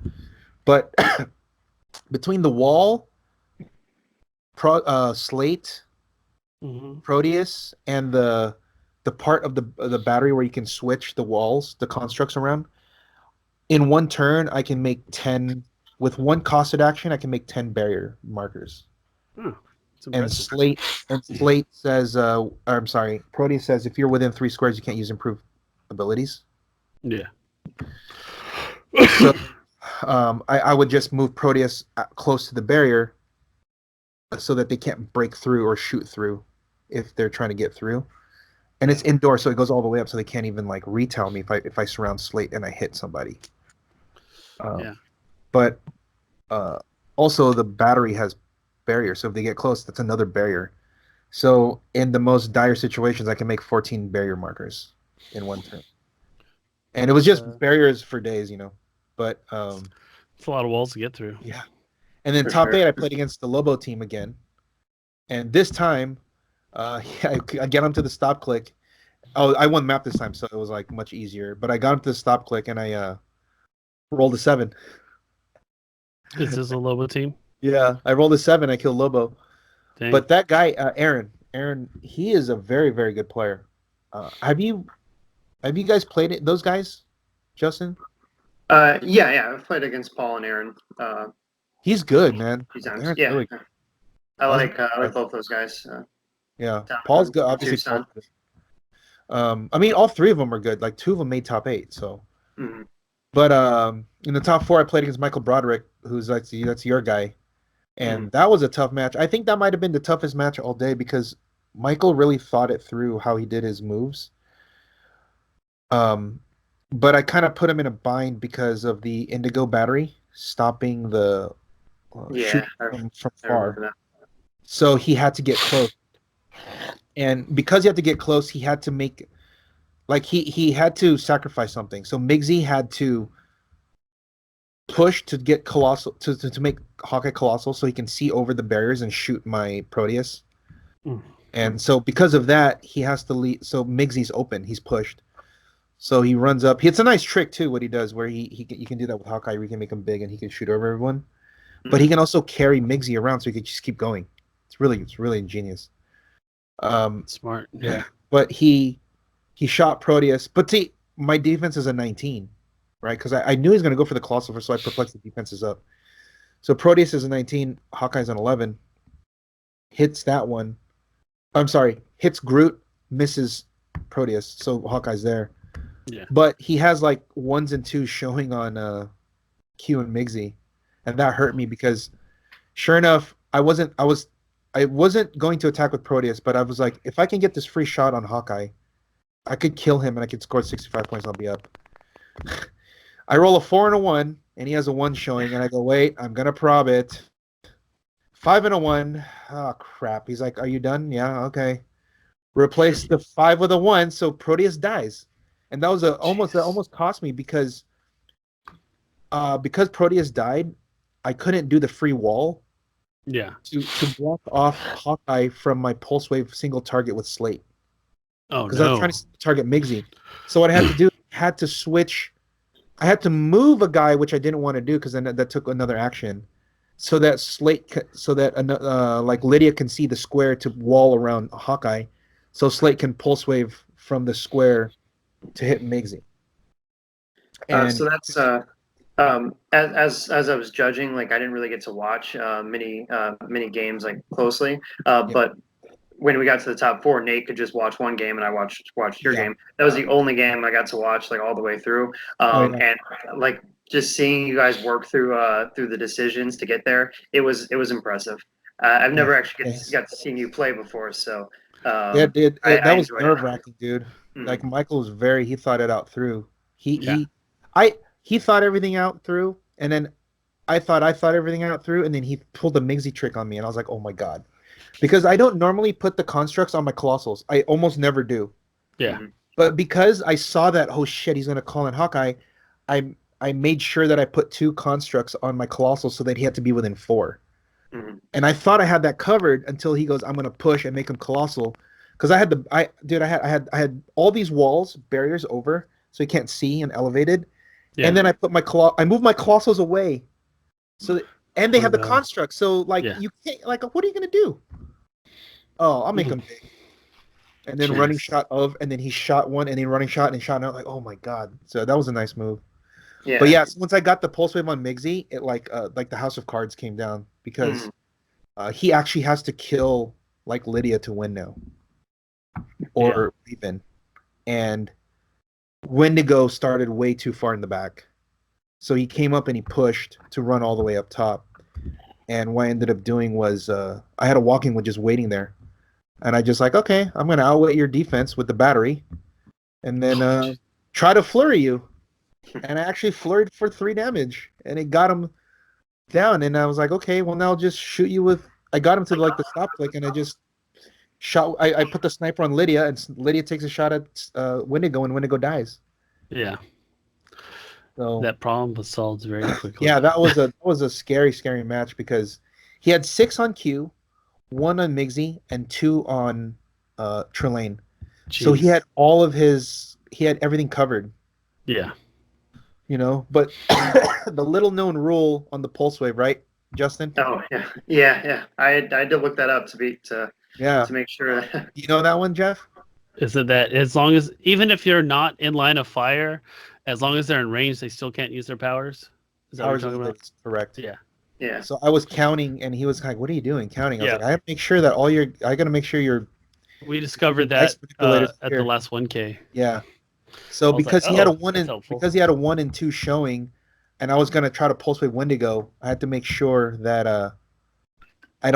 Speaker 2: But between the wall, Slate, Proteus, and the part of the battery where you can switch the walls, the constructs around, in one turn, I can make 10. With one costed action, I can make 10 barrier markers. And Slate says, I'm sorry, Proteus says if you're within 3 squares, you can't use improved abilities.
Speaker 1: Yeah.
Speaker 2: So I would just move Proteus close to the barrier so that they can't break through or shoot through if they're trying to get through. And it's indoor, so it goes all the way up, so they can't even like retail me if I surround Slate and I hit somebody. But also the battery has barrier, so if they get close, that's another barrier. So in the most dire situations, I can make 14 barrier markers in one turn. And it was just barriers for days, But
Speaker 1: it's a lot of walls to get through.
Speaker 2: Yeah. And then
Speaker 4: For
Speaker 2: top
Speaker 4: sure.
Speaker 2: 8, I played against the Lobo team again. And this time, I get him to the stop click. Oh, I won map this time, so it was like much easier. But I got him to the stop click, and I rolled a 7.
Speaker 1: Is this a Lobo team?
Speaker 2: Yeah, I rolled a 7. I killed Lobo.
Speaker 1: Dang.
Speaker 2: But that guy, Aaron, he is a very, very good player. Have you guys played it? Those guys, Justin?
Speaker 4: Yeah. I've played against Paul and Aaron.
Speaker 2: He's good, man.
Speaker 4: Few times.
Speaker 2: Aaron's
Speaker 4: Yeah.
Speaker 2: really good.
Speaker 4: I like both those guys.
Speaker 2: Yeah,
Speaker 4: Down
Speaker 2: Paul's
Speaker 4: in
Speaker 2: good. Obviously,
Speaker 4: Tucson.
Speaker 2: Paul's good. I mean, all 3 of them are good. Like 2 of them made top 8. So,
Speaker 4: Mhm.
Speaker 2: but in the top 4, I played against Michael Broderick, who's like that's your guy, and that was a tough match. I think that might have been the toughest match all day because Michael really thought it through how he did his moves. But I kind of put him in a bind because of the Indigo battery stopping the shoot from
Speaker 4: I remember
Speaker 2: far.
Speaker 4: that.
Speaker 2: So he had to get close. And because he had to get close, he had to make like he had to sacrifice something. So Migsy had to push to get Colossal to make Hawkeye Colossal so he can see over the barriers and shoot my Proteus. And so because of that, he has to lead. So Migsy's open. He's pushed. So he runs up. It's a nice trick too. What he does, where you can do that with Hawkeye, where you can make him big and he can shoot over everyone. But he can also carry Migsy around, so he can just keep going. It's really ingenious.
Speaker 1: Smart. Yeah.
Speaker 2: But he shot Proteus. But see, my defense is a 19, right? Because I knew he was going to go for the Colossal first, so I perplexed the defenses up. So Proteus is a 19. Hawkeye's an 11. Hits that one. I'm sorry. Hits Groot. Misses Proteus. So Hawkeye's there.
Speaker 1: Yeah.
Speaker 2: But he has like 1s and 2s showing on Q and Migsy, and that hurt me because, sure enough, I wasn't going to attack with Proteus, but I was like, if I can get this free shot on Hawkeye, I could kill him and I could score 65 points. I'll be up. I roll a 4 and a 1, and he has a 1 showing, and I go, wait, I'm gonna prob it. 5 and a 1. Oh crap! He's like, are you done? Yeah, okay. Replace the 5 with a 1, so Proteus dies. And that was almost cost me because Proteus died, I couldn't do the free wall.
Speaker 1: Yeah.
Speaker 2: To block off Hawkeye from my pulse wave single target with Slate.
Speaker 1: Oh
Speaker 2: Because I was
Speaker 1: no.
Speaker 2: trying to target Migsy. So what I had to do, I had to move a guy, which I didn't want to do because then that took another action, so that like Lydia can see the square to wall around Hawkeye, so Slate can pulse wave from the square to hit Migsy.
Speaker 4: So that's as I was judging, like I didn't really get to watch many games like closely, but when we got to the top 4, Nate could just watch one game and I watched your game. That was the only game I got to watch like all the way through, and like just seeing you guys work through the decisions to get there, it was impressive. I've never actually got to see you play before, so
Speaker 2: that was nerve-wracking, dude. Like Michael was he thought it out through. He thought everything out through, and then I thought everything out through, and then he pulled the Migsy trick on me, and I was like, oh my god. Because I don't normally put the constructs on my Colossals. I almost never do.
Speaker 1: Yeah.
Speaker 2: But because I saw that, oh shit, he's going to call in Hawkeye, I made sure that I put 2 constructs on my Colossal so that he had to be within 4. And I thought I had that covered until he goes, I'm going to push and make him Colossal. Because I had all these walls, barriers over, so he can't see and elevated. Yeah. And then I put I moved my Colossals away. So and they have the construct. So like you can't, like, what are you gonna do? Oh, I'll make him big. And then running shot and then he shot one, and then running shot and shot out, like, oh my god. So that was a nice move. Yeah. But yeah, so once I got the pulse wave on Migsy, it like the House of Cards came down because he actually has to kill like Lydia to win now. Or even. And Wendigo started way too far in the back. So he came up and he pushed to run all the way up top. And what I ended up doing was I had a walking with just waiting there. And I just like, okay, I'm going to outwit your defense with the battery. And then try to flurry you. And I actually flurried for 3 damage. And it got him down. And I was like, okay, well, now I'll just shoot you with... I got him to like the stop click, and I just shot... I put the sniper on Lydia, and Lydia takes a shot at Wendigo, and Wendigo dies.
Speaker 1: Yeah.
Speaker 2: So
Speaker 1: That problem was solved very quickly.
Speaker 2: yeah, that was a scary match because he had 6 on Q, 1 on Migsy, and 2 on Trelane. So he had he had everything covered.
Speaker 1: Yeah.
Speaker 2: But the little known rule on the pulse wave, right, Justin?
Speaker 4: Oh yeah. I had to look that up to make sure.
Speaker 2: You know that one, Jeff?
Speaker 1: Is it that as long as, even if you're not in line of fire, as long as they're in range, they still can't use their powers? Is that what you're talking about?
Speaker 2: Correct.
Speaker 1: Yeah.
Speaker 4: Yeah.
Speaker 2: So I was counting, and he was like, "What are you doing counting?" I was
Speaker 1: Yeah.
Speaker 2: like, "I have to make sure that I got to make sure you're."
Speaker 1: We discovered
Speaker 2: Nice
Speaker 1: that
Speaker 2: manipulators
Speaker 1: at
Speaker 2: here.
Speaker 1: the last 1K.
Speaker 2: Yeah. So
Speaker 1: was
Speaker 2: because
Speaker 1: like,
Speaker 2: he had a
Speaker 1: oh,
Speaker 2: 1
Speaker 1: that's
Speaker 2: and
Speaker 1: helpful.
Speaker 2: because he had a 1 and 2 showing, and I was gonna try to pulse wave Wendigo, I had to make sure that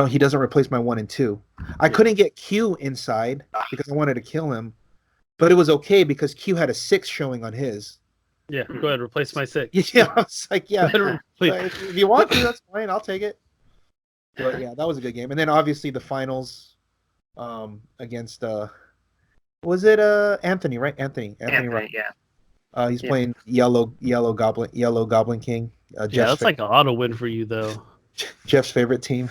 Speaker 2: he doesn't replace my 1 and 2. I couldn't get Q inside because I wanted to kill him, but it was okay because Q had a 6 showing on his.
Speaker 1: Yeah, go ahead, replace my 6.
Speaker 2: Yeah, I was like, yeah,
Speaker 1: Go ahead, replace.
Speaker 2: if you want to, that's fine. I'll take it. But yeah, that was a good game. And then obviously the finals against was it Anthony, right? Anthony, right?
Speaker 4: Yeah.
Speaker 2: He's playing yellow Goblin King.
Speaker 1: Yeah,
Speaker 2: Jeff's
Speaker 1: that's like an auto win for you, though.
Speaker 2: Jeff's favorite team.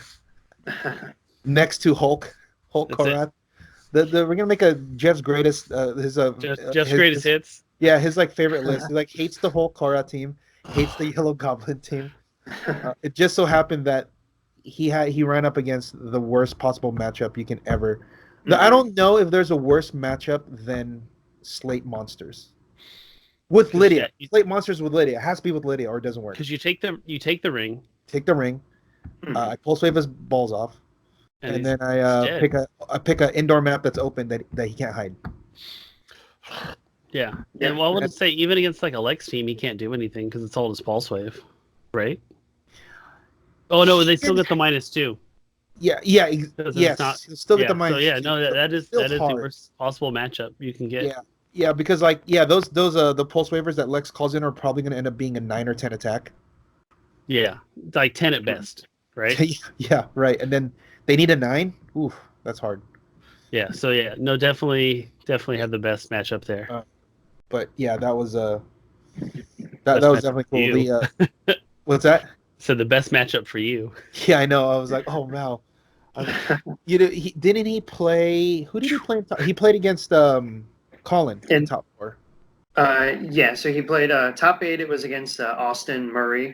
Speaker 2: Next to Hulk
Speaker 1: That's
Speaker 2: Korath. We're gonna make a Jeff's greatest
Speaker 1: Jeff's greatest hits.
Speaker 2: Yeah, his favorite list. He hates the Hulk Korath team, hates the Yellow Goblin team. It just so happened that he ran up against the worst possible matchup you can ever. I don't know if there's a worse matchup than Slate Monsters with Lydia. Slate Monsters with Lydia. It has to be with Lydia, or it doesn't work.
Speaker 1: Because you take the ring.
Speaker 2: Take the ring. I pulse wave his balls off, and then I pick a indoor map that's open that he can't hide.
Speaker 1: Yeah. And I wouldn't say even against like a Lex team, he can't do anything because it's all his pulse wave, right? Oh no, they still get the -2.
Speaker 2: Yeah, yes. Still get the minus.
Speaker 1: So yeah, no, that is the
Speaker 2: hard.
Speaker 1: worst possible matchup you can get.
Speaker 2: Yeah, because those the pulse waivers that Lex calls in are probably going to end up being a 9 or 10 attack.
Speaker 1: Yeah, like 10 at best, right?
Speaker 2: Yeah, right. And then they need a 9. Oof, that's hard.
Speaker 1: Yeah. So yeah, no, definitely had the best matchup there.
Speaker 2: But yeah, that was that was definitely cool. What's that?
Speaker 1: So the best matchup for you.
Speaker 2: Yeah, I know. I was like, oh wow. Didn't he play? Who did he play? He played against Colin in top 4.
Speaker 4: Yeah. So he played top 8. It was against Austin Murray,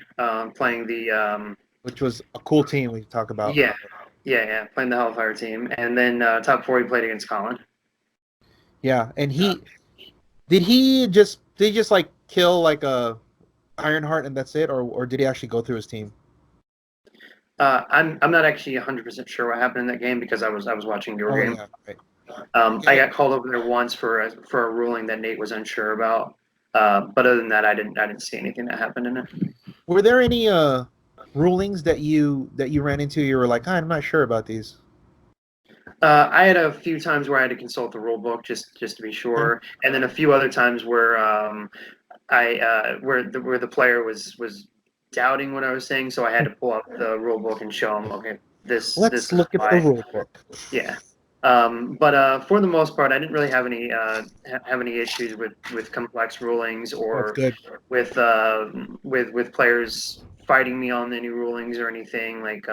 Speaker 4: playing the
Speaker 2: which was a cool team we talk about.
Speaker 4: Yeah, playing the Hellfire team, and then top 4 he played against Colin.
Speaker 2: Yeah, and did he just like kill like a Ironheart and that's it, or did he actually go through his team?
Speaker 4: I'm not actually 100% sure what happened in that game because I was watching your game.
Speaker 2: Yeah, right.
Speaker 4: I got called over there once for a ruling that Nate was unsure about. But other than that, I didn't see anything that happened in it.
Speaker 2: Were there any rulings that you ran into? You were like, I'm not sure about these.
Speaker 4: I had a few times where I had to consult the rule book just to be sure, and then a few other times where where the player was doubting what I was saying, so I had to pull up the rule book and show him, okay,
Speaker 2: Let's
Speaker 4: look
Speaker 2: at the rule book.
Speaker 4: Yeah. But for the most part, I didn't really have any issues with complex rulings or with players fighting me on any rulings or anything. Like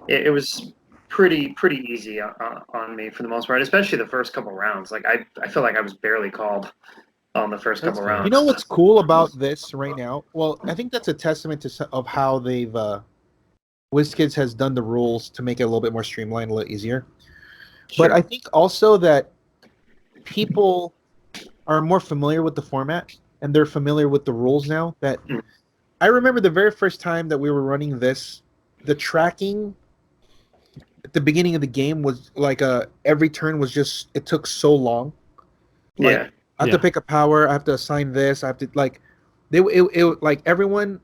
Speaker 4: it was pretty easy on me for the most part, especially the first couple rounds. Like I feel like I was barely called on the first couple rounds.
Speaker 2: You know what's cool about this right now? Well, I think that's a testament of how they've WizKids has done the rules to make it a little bit more streamlined, a little easier. Sure. But I think also that people are more familiar with the format and they're familiar with the rules now. That I remember the very first time that we were running this, the tracking at the beginning of the game was like every turn was just, it took so long. Like, I have to pick a power. I have to assign this. I have to like everyone.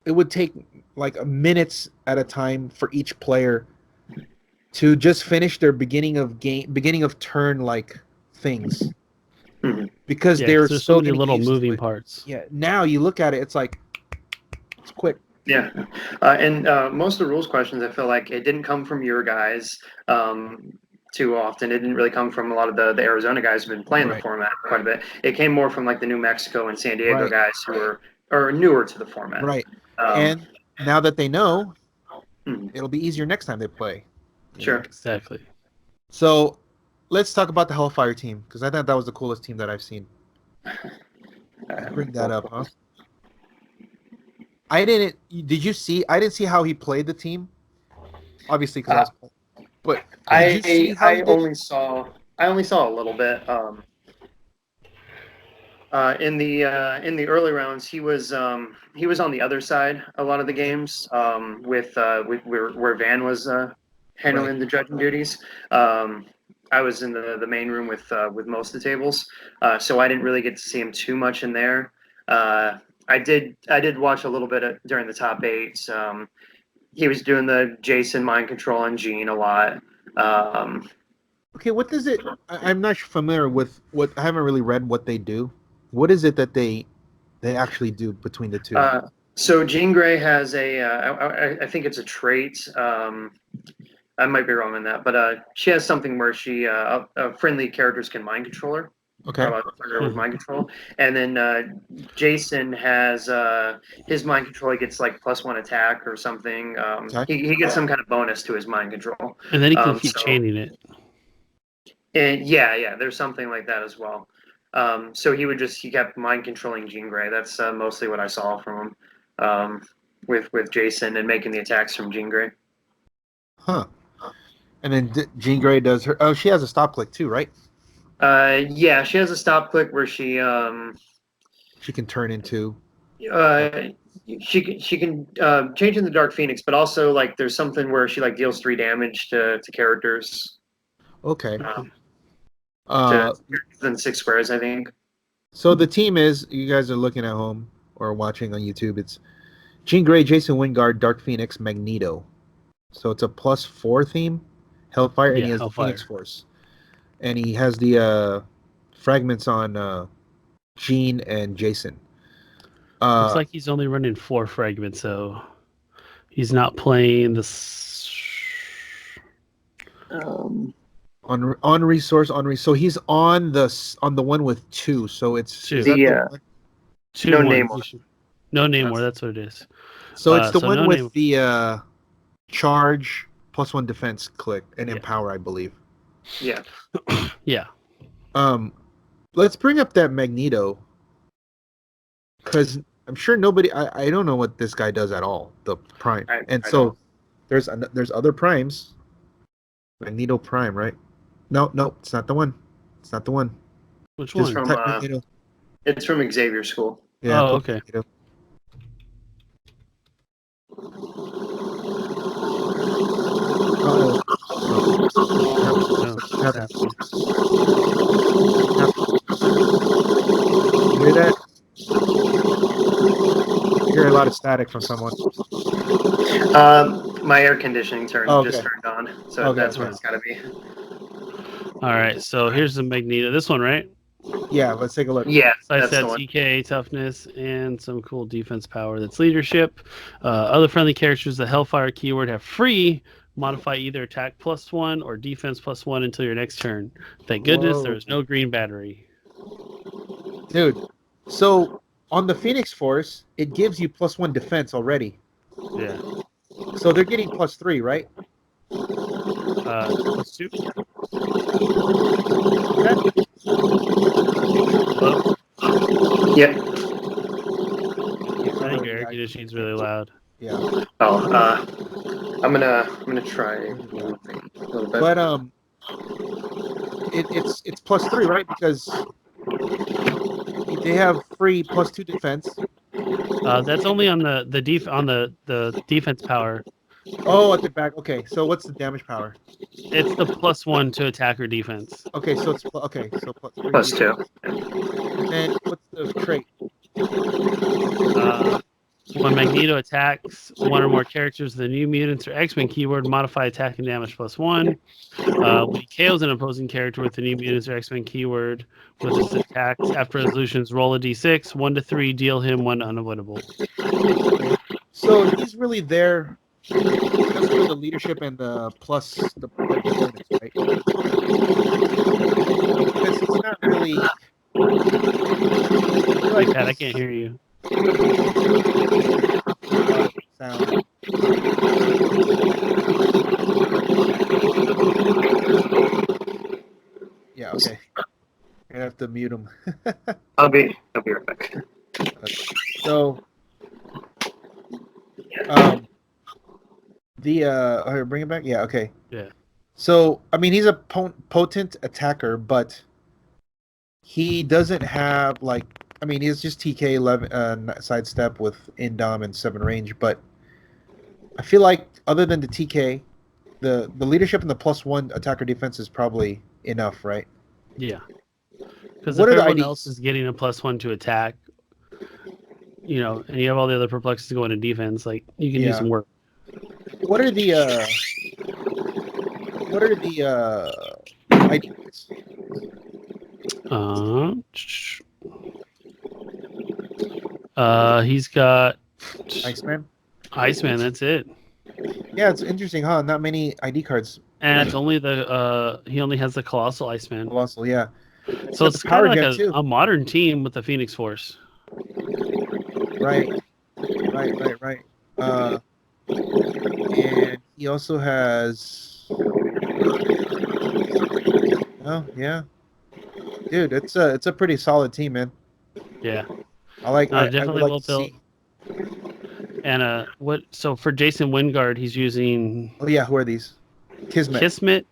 Speaker 2: It would take like minutes at a time for each player to just finish their beginning of turn like things, because there's
Speaker 1: so many little moving parts.
Speaker 2: Yeah, now you look at it, it's like it's quick.
Speaker 4: Yeah, and most of the rules questions, I feel like it didn't come from your guys. too often. It didn't really come from a lot of the Arizona guys who've been playing the format quite a bit. It came more from like the New Mexico and San Diego guys who are newer to the format.
Speaker 2: Right. And now that they know, it'll be easier next time they play.
Speaker 4: Sure.
Speaker 1: Exactly.
Speaker 2: So let's talk about the Hellfire team, because I thought that was the coolest team that I've seen. Bring that up, huh? Did you see? I didn't see how he played the team. Obviously, because but
Speaker 4: I only saw a little bit. In the early rounds, he was on the other side a lot of the games, with where Van was handling the judging duties. I was in the main room with most of the tables, so I didn't really get to see him too much in there. I did watch a little bit during the top 8. He was doing the Jason mind control on Gene a lot.
Speaker 2: Okay, what does it? I'm not familiar with what. I haven't really read what they do. What is it that they actually do between the two?
Speaker 4: So Jean Grey has I think it's a trait. I might be wrong on that, but she has something where she friendly characters can mind control her.
Speaker 2: Okay.
Speaker 4: With mind control, and then Jason has his mind control. He gets like +1 attack or something. He gets some kind of bonus to his mind control,
Speaker 1: and then he can keep chaining it.
Speaker 4: And yeah, there's something like that as well. So he kept mind controlling Jean Grey. That's mostly what I saw from him with Jason and making the attacks from Jean Grey.
Speaker 2: Huh. And then Jean Grey does her. Oh, she has a stop click too, right?
Speaker 4: Yeah, she has a stop click where she
Speaker 2: can turn into.
Speaker 4: She can change in the Dark Phoenix, but also like there's something where she like deals 3 damage to characters.
Speaker 2: Okay.
Speaker 4: Than 6 squares, I think.
Speaker 2: So the team is, you guys are looking at home or watching on YouTube. It's Jean Grey, Jason Wingard, Dark Phoenix, Magneto. So it's a +4 theme, Hellfire, and he has the Phoenix Force. And he has the fragments on Jean and Jason.
Speaker 1: Looks like he's only running 4 fragments, so he's not playing the.
Speaker 2: On resource. So he's on the one with 2. So it's
Speaker 1: 2.
Speaker 4: Two no name.
Speaker 1: No name more. That's what it is.
Speaker 2: So it's the one with the charge +1 defense click and empower, I believe.
Speaker 4: Yeah.
Speaker 1: Yeah.
Speaker 2: Let's bring up that Magneto, because I'm sure nobody. I don't know what this guy does at all. The Prime, there's other Primes. Magneto Prime, right? No, it's not the one. It's not the one.
Speaker 1: Which one?
Speaker 4: It's from Xavier School.
Speaker 2: Yeah.
Speaker 1: Oh, okay.
Speaker 2: Magneto.
Speaker 1: No.
Speaker 2: You hear that? You hear a lot of static from someone.
Speaker 4: My air conditioning just turned on, so that's what it's got to be.
Speaker 1: All right, so here's the Magneto. This one, right?
Speaker 2: Yeah, let's take a look.
Speaker 4: Yeah,
Speaker 1: I said TK, toughness, and some cool defense power. That's leadership. Other friendly characters, the Hellfire keyword, have free. Modify either attack +1 or defense +1 until your next turn. Thank goodness there is no green battery.
Speaker 2: Dude, so on the Phoenix Force, it gives you +1 defense already.
Speaker 1: Yeah.
Speaker 2: So they're getting +3, right?
Speaker 1: +2.
Speaker 4: Yeah.
Speaker 1: I think your air conditioning's really loud.
Speaker 2: Yeah.
Speaker 4: I'm gonna try a little bit.
Speaker 2: But it's +3, right? Because they have free +2 defense.
Speaker 1: That's only on the defense power.
Speaker 2: Oh, at the back. Okay, so what's the damage power?
Speaker 1: It's the +1 to attack or defense.
Speaker 2: Okay, so it's so
Speaker 4: +2.
Speaker 2: And what's the trait?
Speaker 1: When Magneto attacks one or more characters, the New Mutants or X-Men keyword, modify attack and damage +1. When he KOs an opposing character with the New Mutants or X-Men keyword with his attacks, after resolutions, roll a d6, 1 to 3, deal him 1 unavoidable.
Speaker 2: So he's really there just for the leadership and the bonus, right? actually.
Speaker 1: Like that, I can't hear you.
Speaker 2: Sound. Yeah. Okay. I have to mute him.
Speaker 4: I'll be right back.
Speaker 2: So, bring it back. Yeah. Okay.
Speaker 1: Yeah.
Speaker 2: So, I mean, he's a potent attacker, but he doesn't have like. I mean, he's just TK 11 sidestep with indom and 7 range, but I feel like other than the TK, the leadership and the +1 attacker defense is probably enough, right?
Speaker 1: Yeah. Because if
Speaker 2: What are the
Speaker 1: everyone
Speaker 2: IDs?
Speaker 1: else is getting a +1 to attack, and you have all the other perplexities going to defense, like you can do some work.
Speaker 2: What are the IDs?
Speaker 1: He's got
Speaker 2: Iceman.
Speaker 1: That's it.
Speaker 2: Yeah, it's interesting, huh? Not many ID cards.
Speaker 1: And it's only he only has the Colossal Iceman.
Speaker 2: Colossal, yeah.
Speaker 1: So it's kind of like a modern team with the Phoenix Force.
Speaker 2: Right. And he also has. Oh yeah, dude, it's a pretty solid team, man.
Speaker 1: Yeah,
Speaker 2: I
Speaker 1: definitely
Speaker 2: would
Speaker 1: well built. And so for Jason Wingard, he's using.
Speaker 2: Oh yeah, who are these?
Speaker 1: Kismet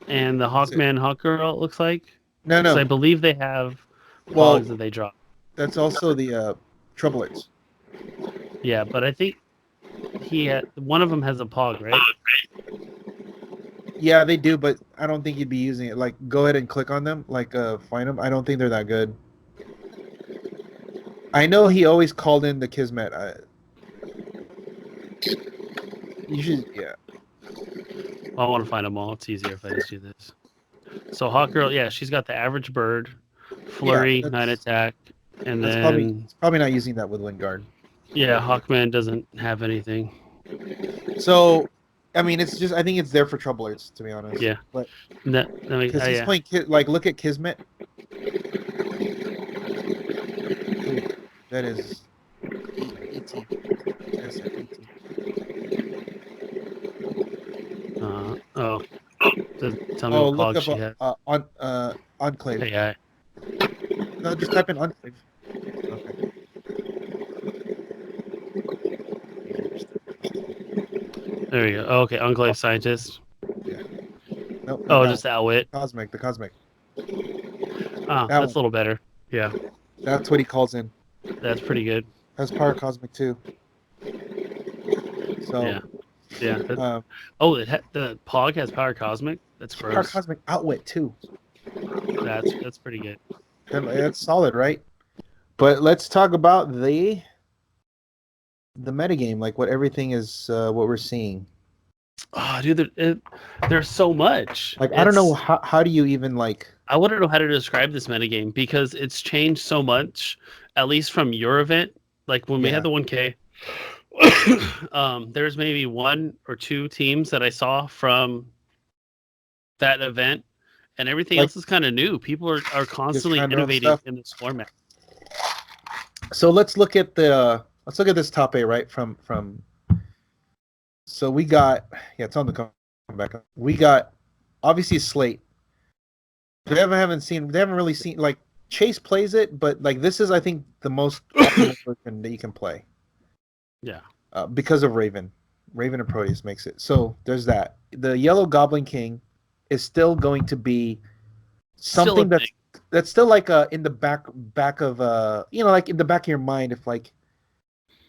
Speaker 1: and the Hawkman Hawkgirl. It looks like.
Speaker 2: No.
Speaker 1: So I believe they have pogs that they drop.
Speaker 2: That's also the Troublers.
Speaker 1: Yeah, but I think one of them has a pog, right?
Speaker 2: Yeah, they do, but I don't think you'd be using it. Like, go ahead and click on them, like find them. I don't think they're that good. I know he always called in the Kismet. You should, yeah.
Speaker 1: I want to find them all. It's easier if I just do this. So Hawkgirl, yeah, she's got the average bird, flurry, 9 attack, and then
Speaker 2: probably not using that with Wingard.
Speaker 1: Yeah, Hawkman doesn't have anything.
Speaker 2: So, I mean, it's just I think it's there for Troublers, to be honest.
Speaker 1: Yeah,
Speaker 2: but
Speaker 1: because
Speaker 2: he's playing like look at Kismet. Ooh, that is 18. That's 18.
Speaker 1: Tell me what pog she has.
Speaker 2: Enclave.
Speaker 1: AI.
Speaker 2: No, just type in Enclave. Okay.
Speaker 1: There we go. Oh, okay, Enclave Scientist.
Speaker 2: Yeah. Nope,
Speaker 1: just Outwit.
Speaker 2: The Cosmic.
Speaker 1: That's a little better. Yeah.
Speaker 2: That's what he calls in.
Speaker 1: That's pretty good.
Speaker 2: Has Power Cosmic too. So.
Speaker 1: Yeah. The Pog has Power Cosmic. That's gross.
Speaker 2: Power Cosmic Outwit too.
Speaker 1: That's pretty good.
Speaker 2: That's solid, right? But let's talk about the metagame, like what everything is, what we're seeing.
Speaker 1: Oh, dude, there's so much.
Speaker 2: Like I don't know how do you even like.
Speaker 1: I wouldn't know how to describe this metagame because it's changed so much. At least from your event, like when we had the 1K. There's maybe 1 or 2 teams that I saw from that event, and everything else is kind of new. People are constantly innovating in this format.
Speaker 2: So let's look at this top 8, right? From so we got it's on the comeback. We got obviously Slate. They haven't really seen like Chase plays it, but like this is I think the most optimal version that you can play.
Speaker 1: Yeah.
Speaker 2: Because of Raven. Raven and Proteus makes it. So there's that. The Yellow Goblin King is still going to be something that's still like in the back of like in the back of your mind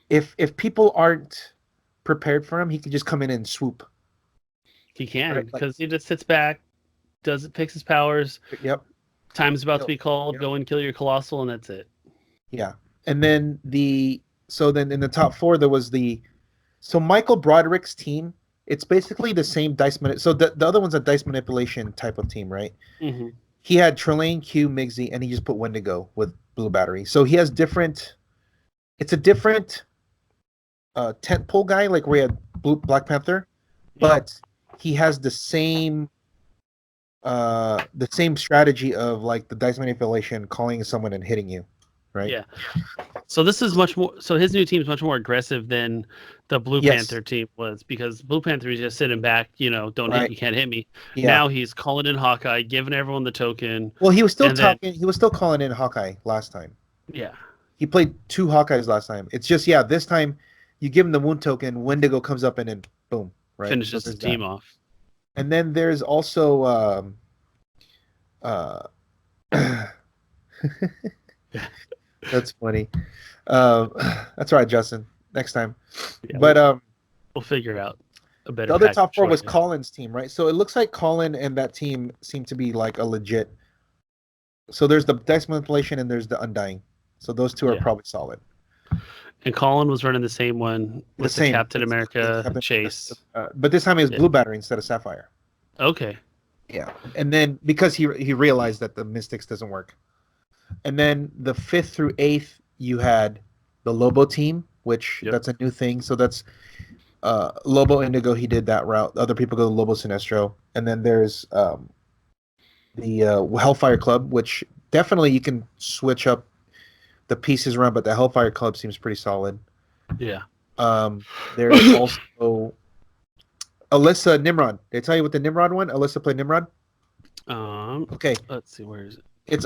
Speaker 2: if people aren't prepared for him, he could just come in and swoop.
Speaker 1: He can because he just sits back, picks his powers.
Speaker 2: Yep.
Speaker 1: Time's about to be called. Go and kill your Colossal, and that's it.
Speaker 2: Yeah. And then then in the top 4 there was Michael Broderick's team. It's basically the same dice so the other one's a dice manipulation type of team, right?
Speaker 1: Mm-hmm.
Speaker 2: He had Trelane, Q, Migsy, and he just put Wendigo with Blue Battery. So he has different. It's a different tentpole guy, like where he had Black Panther, but he has the same the same strategy of like the dice manipulation, calling someone and hitting you, right?
Speaker 1: Yeah. So this is much more. So his new team is much more aggressive than the Blue
Speaker 2: Yes.
Speaker 1: Panther team was, because Blue Panther is just sitting back. Don't
Speaker 2: Right.
Speaker 1: hit. You can't hit me.
Speaker 2: Yeah.
Speaker 1: Now he's calling in Hawkeye, giving everyone the token.
Speaker 2: Well, he was still
Speaker 1: and then-
Speaker 2: talking. He was still calling in Hawkeye last time.
Speaker 1: Yeah.
Speaker 2: He played 2 Hawkeyes last time. It's just this time you give him the wound token. Wendigo comes up and then boom, right?
Speaker 1: Finishes
Speaker 2: So
Speaker 1: the
Speaker 2: there's
Speaker 1: team
Speaker 2: that.
Speaker 1: off.
Speaker 2: And then there's also that's funny. That's all right, Justin. Next time.
Speaker 1: Yeah,
Speaker 2: But
Speaker 1: we'll figure out a better.
Speaker 2: the other top
Speaker 1: package
Speaker 2: 4
Speaker 1: for
Speaker 2: was
Speaker 1: you.
Speaker 2: Colin's team, right? So it looks like Colin and that team seem to be like a legit. So there's the dice manipulation and there's the undying. So those 2 are
Speaker 1: Yeah.
Speaker 2: probably solid.
Speaker 1: And Colin was running the same one with the
Speaker 2: same.
Speaker 1: Captain
Speaker 2: It's
Speaker 1: America
Speaker 2: Captain-
Speaker 1: chase.
Speaker 2: But this time it was
Speaker 1: Yeah.
Speaker 2: Blue Battery instead of Sapphire.
Speaker 1: Okay.
Speaker 2: Yeah, and then because he realized that the Mystics doesn't work, and then the 5th through 8th you had the Lobo team, which
Speaker 1: Yep.
Speaker 2: that's a new thing. So that's Lobo Indigo. He did that route. Other people go to Lobo Sinestro, and then there's the Hellfire Club, which definitely you can switch up the pieces around, but the Hellfire Club seems pretty solid.
Speaker 1: Yeah.
Speaker 2: There's also Alyssa Nimrod. Did I tell you what the Nimrod one? Alyssa played Nimrod. Okay.
Speaker 1: Let's see, where is it?
Speaker 2: It's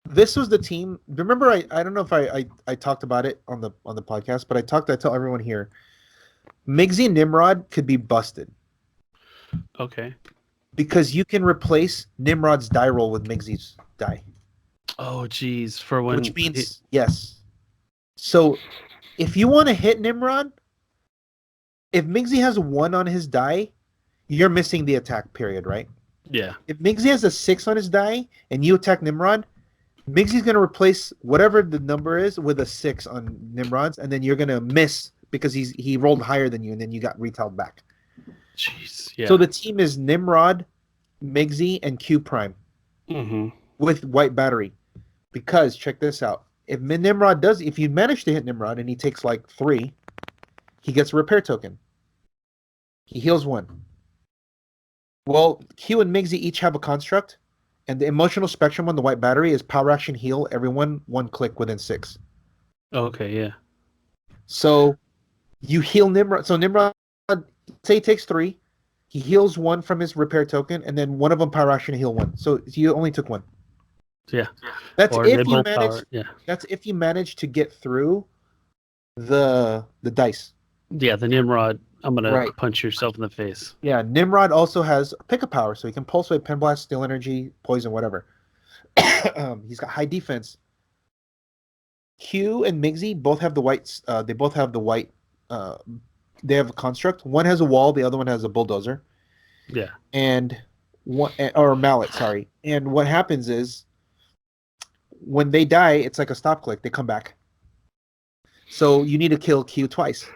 Speaker 2: this was the team. Remember, I don't know if I talked about it on the podcast, but I tell everyone here. Migsy Nimrod could be busted
Speaker 1: Okay.
Speaker 2: because you can replace Nimrod's die roll with Migsy's die,
Speaker 1: Oh, geez. For when
Speaker 2: which means yes. So if you want to hit Nimrod, if Migsy has 1 on his die, you're missing the attack period, right?
Speaker 1: Yeah.
Speaker 2: If Migsy has a 6 on his die and you attack Nimrod, Migsy's going to replace whatever the number is with a 6 on Nimrod's, and then you're going to miss because he rolled higher than you, and then you got retailed back.
Speaker 1: Jeez. Yeah.
Speaker 2: So the team is Nimrod, Migsy, and Q Prime
Speaker 1: Mm-hmm.
Speaker 2: with White Battery. Because, check this out, if you manage to hit Nimrod and he takes like 3, he gets a repair token. He heals 1. Well, Q and Migsy each have a construct, and the emotional spectrum on the White Battery is power action heal everyone 1 click within 6.
Speaker 1: Okay. Yeah.
Speaker 2: So you heal Nimrod. So Nimrod, say he takes 3, he heals 1 from his repair token, and then one of them power action heal 1. So you only took 1.
Speaker 1: Yeah.
Speaker 2: That's
Speaker 1: Or
Speaker 2: if
Speaker 1: they
Speaker 2: you
Speaker 1: both
Speaker 2: manage.
Speaker 1: power. Yeah.
Speaker 2: That's if you manage to get through the dice.
Speaker 1: Yeah. The Nimrod. I'm gonna
Speaker 2: Right.
Speaker 1: punch yourself in the face.
Speaker 2: Yeah, Nimrod also has pick a power, so he can pulse wave, pen blast, steal energy, poison, whatever. He's got high defense. Q and Migsy both have the white. They both have the white. They have a construct. One has a wall. The other one has a bulldozer.
Speaker 1: Yeah.
Speaker 2: And one or a mallet. Sorry. And what happens is when they die, it's like a stop click. They come back. So you need to kill Q twice.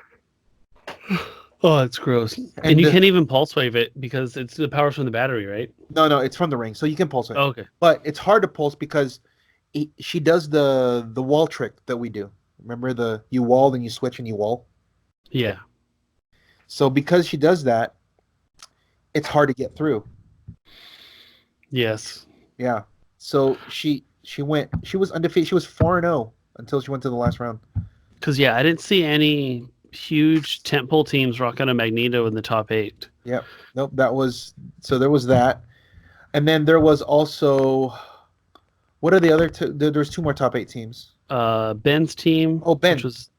Speaker 1: Oh, it's gross. And you can't even pulse wave it because it's the power's from the battery, right?
Speaker 2: No, it's from the ring, so you can pulse it.
Speaker 1: Oh, okay.
Speaker 2: But it's hard to pulse because she does the wall trick that we do. Remember you wall, then you switch and you wall?
Speaker 1: Yeah.
Speaker 2: So because she does that, it's hard to get through.
Speaker 1: Yes.
Speaker 2: Yeah. So she was undefeated. She was 4-0 until she went to the last round.
Speaker 1: Because I didn't see any huge tentpole teams rocking a Magneto in the top 8.
Speaker 2: Yep. Nope. There was that, and then there was also, what are the other two? There's 2 more top 8 teams.
Speaker 1: Ben's team.
Speaker 2: Oh, Ben.
Speaker 1: Which was,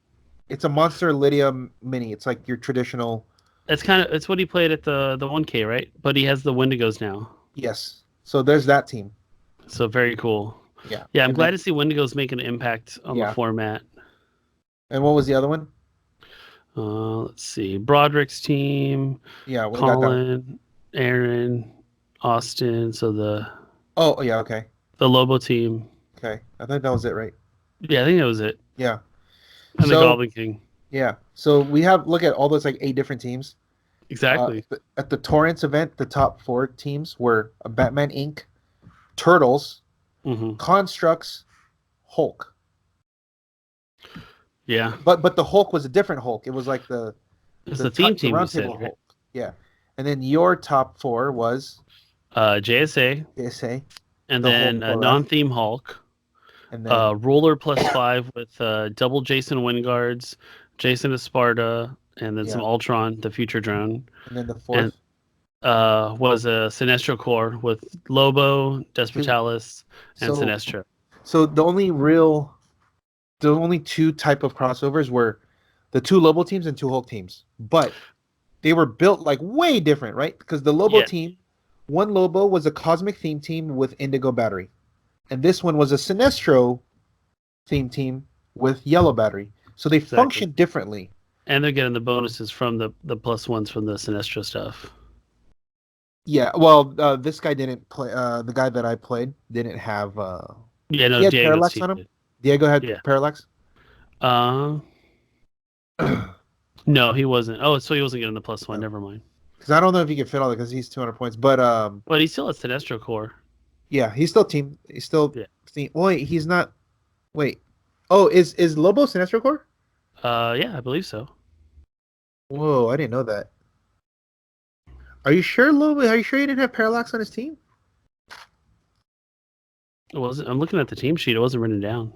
Speaker 2: it's a Monster Lydia mini. It's like your traditional.
Speaker 1: it's what he played at the 1K, right? But he has the Wendigos now.
Speaker 2: Yes. So there's that team.
Speaker 1: So very cool.
Speaker 2: Yeah.
Speaker 1: Yeah, I'm
Speaker 2: And
Speaker 1: glad
Speaker 2: then-
Speaker 1: to see Wendigos make an impact on the format.
Speaker 2: And what was the other one?
Speaker 1: Let's see. Broderick's team.
Speaker 2: Yeah, we got that.
Speaker 1: Colin, Aaron, Austin. So the
Speaker 2: Oh, yeah, okay.
Speaker 1: Lobo team.
Speaker 2: Okay. I think that was it, right?
Speaker 1: Yeah, I think that was it.
Speaker 2: Yeah.
Speaker 1: And the Goblin King.
Speaker 2: Yeah. So we have, look at all those like 8 different teams.
Speaker 1: Exactly.
Speaker 2: At the Torrance event, the top 4 teams were Batman Inc., Turtles, Constructs, Hulk.
Speaker 1: Yeah.
Speaker 2: But the Hulk was a different Hulk. It was like the
Speaker 1: theme team.
Speaker 2: round table Hulk. Yeah. And then your top 4 was
Speaker 1: JSA,
Speaker 2: JSA,
Speaker 1: and
Speaker 2: the
Speaker 1: then
Speaker 2: Hulk,
Speaker 1: non-theme Hulk.
Speaker 2: and then
Speaker 1: Ruler +5 with double Jason Wingards, Jason Esparta, and then some Ultron, the future drone.
Speaker 2: and then the fourth
Speaker 1: was a Sinestro core with Lobo, Despotalis, and Sinestro.
Speaker 2: So the only two type of crossovers were the 2 Lobo teams and 2 Hulk teams, but they were built like way different, right? Because the Lobo team, one Lobo was a cosmic theme team with Indigo battery, and this one was a Sinestro theme team with yellow battery. So they function differently.
Speaker 1: And they're getting the bonuses from the +1s from the Sinestro stuff.
Speaker 2: Yeah, well, this guy didn't play. The guy that I played didn't have. He had Parallax on him. Diego had Parallax.
Speaker 1: No, he wasn't. Oh, so he wasn't getting the +1. No. Never mind.
Speaker 2: Because I don't know if he can fit all that because he's 200 points. But
Speaker 1: he still has Sinestro core.
Speaker 2: Yeah, he's still team. He's still team. Wait, he's not. Wait. Oh, is Lobo Sinestro core?
Speaker 1: Yeah, I believe so.
Speaker 2: Whoa, I didn't know that. Are you sure, Lobo? Are you sure he didn't have Parallax on his team?
Speaker 1: It wasn't. I'm looking at the team sheet. It wasn't written down.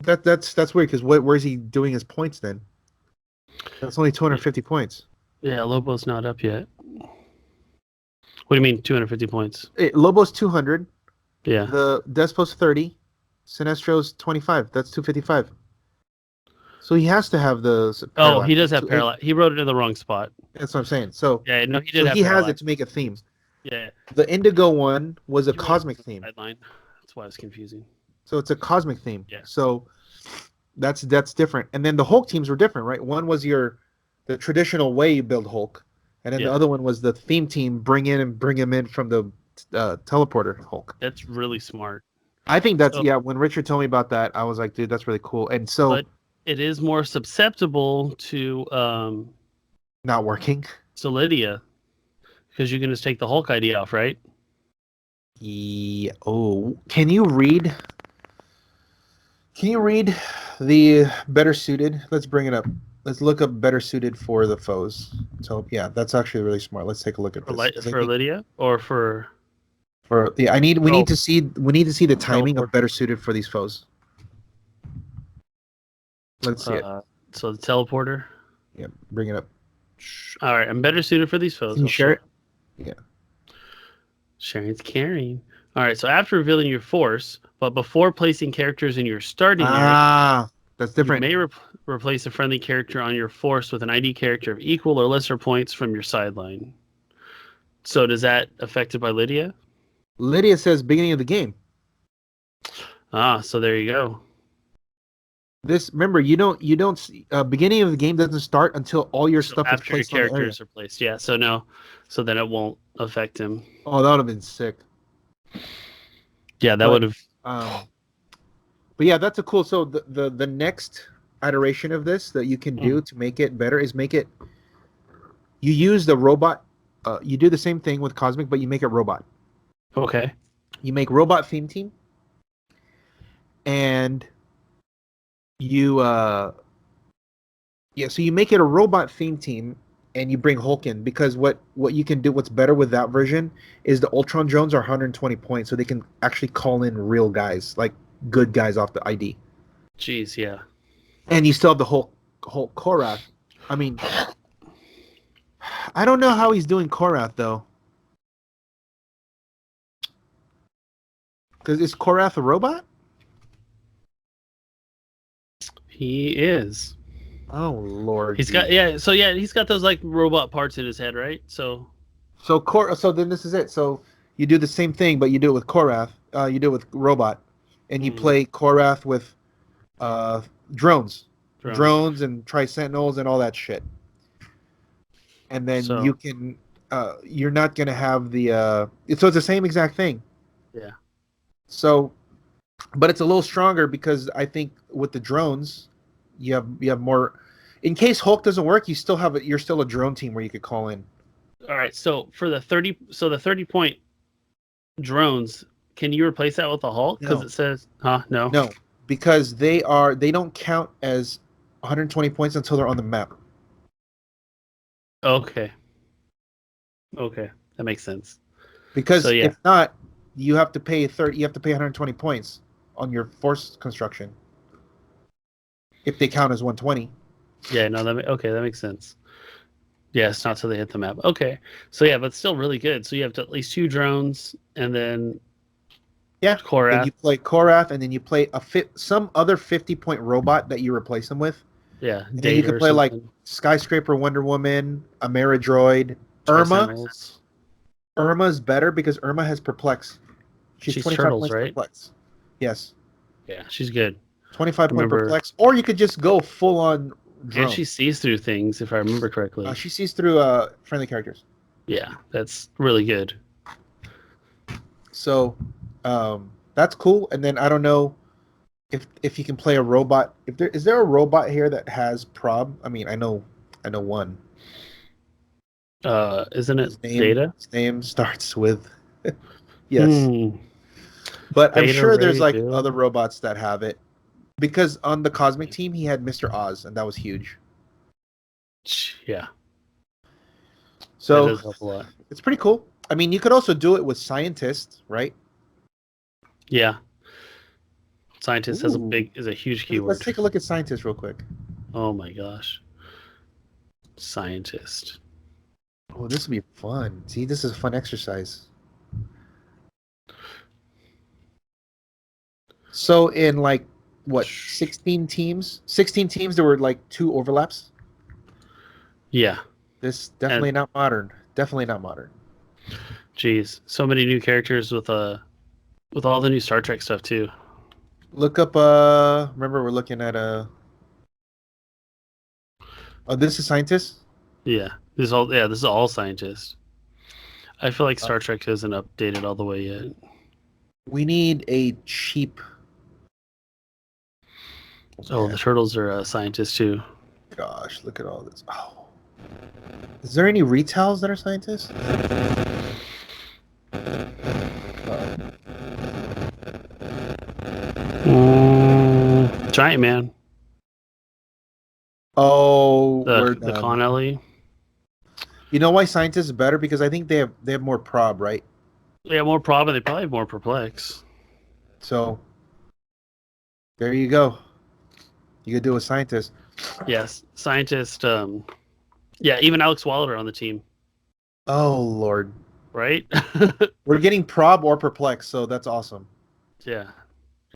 Speaker 2: That's weird because where's he doing his points then? That's only 250 points.
Speaker 1: Yeah, Lobo's not up yet. What do you mean 250 points?
Speaker 2: Lobo's 200.
Speaker 1: Yeah.
Speaker 2: The Despo's 30. Sinestro's 25. That's 255. So he has to have the.
Speaker 1: Parallax. Oh, he does have Parallax. He wrote it in the wrong spot.
Speaker 2: That's what I'm saying. So
Speaker 1: yeah, no, he did.
Speaker 2: So he has it to make a theme.
Speaker 1: Yeah.
Speaker 2: The Indigo one was a cosmic theme.
Speaker 1: Sideline. That's why it's confusing.
Speaker 2: So it's a cosmic theme.
Speaker 1: Yeah.
Speaker 2: So that's different. And then the Hulk teams were different, right? One was the traditional way you build Hulk, and then the other one was the theme team. Bring him in from the teleporter Hulk.
Speaker 1: That's really smart.
Speaker 2: I think that's when Richard told me about that, I was like, dude, that's really cool. And so
Speaker 1: but it is more susceptible to
Speaker 2: not working.
Speaker 1: Solidia. Because you can just take the Hulk ID off, right?
Speaker 2: Yeah. Oh, can you read the better suited? Let's bring it up. Let's look up better suited for the foes. So yeah, that's actually really smart. Let's take a look at this.
Speaker 1: For Lydia or for
Speaker 2: we need to see the timing of better suited for these foes. Let's see it.
Speaker 1: So the teleporter.
Speaker 2: Yeah, bring it up.
Speaker 1: All right, I'm better suited for these foes.
Speaker 2: Can you share it? Yeah.
Speaker 1: Sharing's caring. All right, so after revealing your force, but before placing characters in your starting area,
Speaker 2: that's different.
Speaker 1: You may replace a friendly character on your force with an ID character of equal or lesser points from your sideline. So does that affected by Lydia?
Speaker 2: Lydia says beginning of the game.
Speaker 1: So there you go.
Speaker 2: Remember, you don't beginning of the game doesn't start until all your stuff is placed.
Speaker 1: After your characters are placed. Yeah, so then it won't affect him.
Speaker 2: Oh, that would have been sick.
Speaker 1: Yeah, that would have.
Speaker 2: But yeah, that's a cool. So the next iteration of this that you can do to make it better is you use the robot. You do the same thing with Cosmic, but you make it robot.
Speaker 1: Okay.
Speaker 2: You make robot theme team, and you so you make it a robot theme team, and you bring Hulk in because what you can do, what's better with that version is the Ultron drones are 120 points, so they can actually call in real guys, like good guys off the ID.
Speaker 1: Jeez, yeah.
Speaker 2: And you still have the Hulk Korath. I mean, I don't know how he's doing Korath though. Because is Korath a robot?
Speaker 1: He is.
Speaker 2: Oh Lord.
Speaker 1: He's got he's got those like robot parts in his head, right? So
Speaker 2: then this is it. So you do the same thing, but you do it with Korath. You do it with robot, and you play Korath with drones and Tri-Sentinels and all that shit. And then you can you're not gonna have the so it's the same exact thing.
Speaker 1: Yeah.
Speaker 2: So, but it's a little stronger because I think with the drones, you have more. In case Hulk doesn't work, you're still a drone team where you could call in.
Speaker 1: All right. So for the 30 point drones, can you replace that with a Hulk? Because it says, no.
Speaker 2: No, because they don't count as 120 points until they're on the map.
Speaker 1: Okay. Okay, that makes sense.
Speaker 2: Because
Speaker 1: So, yeah.
Speaker 2: if not, you have to pay 30. You have to pay 120 points on your force construction if they count as 120.
Speaker 1: Yeah, no, that makes sense. Yeah, it's not till they hit the map. Okay, so yeah, but still really good. So you have at least 2 drones, and then
Speaker 2: Yeah. Then
Speaker 1: Korath.
Speaker 2: you play Korath, and then you play some other 50-point robot that you replace them with.
Speaker 1: Yeah,
Speaker 2: And then you
Speaker 1: Data
Speaker 2: can
Speaker 1: or
Speaker 2: play like
Speaker 1: something.
Speaker 2: Skyscraper, Wonder Woman, Ameridroid, Irma.
Speaker 1: Tricentennials.
Speaker 2: Irma's better because Irma has Perplex. She's
Speaker 1: She's
Speaker 2: 25
Speaker 1: turtles,
Speaker 2: points
Speaker 1: right?
Speaker 2: Perplex. Yes.
Speaker 1: Yeah, she's good.
Speaker 2: 25-point
Speaker 1: Remember,
Speaker 2: Perplex. Or you could just go full on drone.
Speaker 1: and she sees through things, if I remember correctly.
Speaker 2: She sees through friendly characters.
Speaker 1: Yeah, that's really good.
Speaker 2: So that's cool. And then I don't know if you can play a robot. Is there a robot here that has prob? I mean, I know one.
Speaker 1: Isn't it Data?
Speaker 2: His name starts with yes. But I'm
Speaker 1: Beta
Speaker 2: sure there's
Speaker 1: Ray
Speaker 2: like
Speaker 1: Bill.
Speaker 2: other robots that have it. Because on the Cosmic team he had Mr. Oz, and that was huge.
Speaker 1: Yeah.
Speaker 2: So
Speaker 1: that does help a lot.
Speaker 2: It's pretty cool. I mean, you could also do it with scientists, right?
Speaker 1: Yeah. Scientist is a huge keyword.
Speaker 2: Let's take a look at scientists real quick.
Speaker 1: Oh my gosh. Scientist.
Speaker 2: Oh, this will be fun. See, this is a fun exercise. So in like what 16 teams? 16 teams, there were like 2 overlaps.
Speaker 1: Yeah.
Speaker 2: This definitely not modern. Definitely not modern.
Speaker 1: Jeez, so many new characters with all the new Star Trek stuff too.
Speaker 2: Look up remember we're looking at oh, this is scientists?
Speaker 1: Yeah. This is all scientists. I feel like Star Trek isn't updated all the way yet.
Speaker 2: We need a cheap.
Speaker 1: Oh, the turtles are scientists too.
Speaker 2: Gosh, look at all this. Oh. Is there any retails that are scientists?
Speaker 1: Giant Man.
Speaker 2: Oh,
Speaker 1: The Connelly.
Speaker 2: You know why scientists is better? Because I think they have more prob, right?
Speaker 1: They have more prob, and they probably have more perplex.
Speaker 2: So there you go. You could do a scientist.
Speaker 1: Yes, scientist. Yeah, even Alex Waller on the team.
Speaker 2: Oh Lord!
Speaker 1: Right?
Speaker 2: We're getting prob or perplex, so that's awesome.
Speaker 1: Yeah,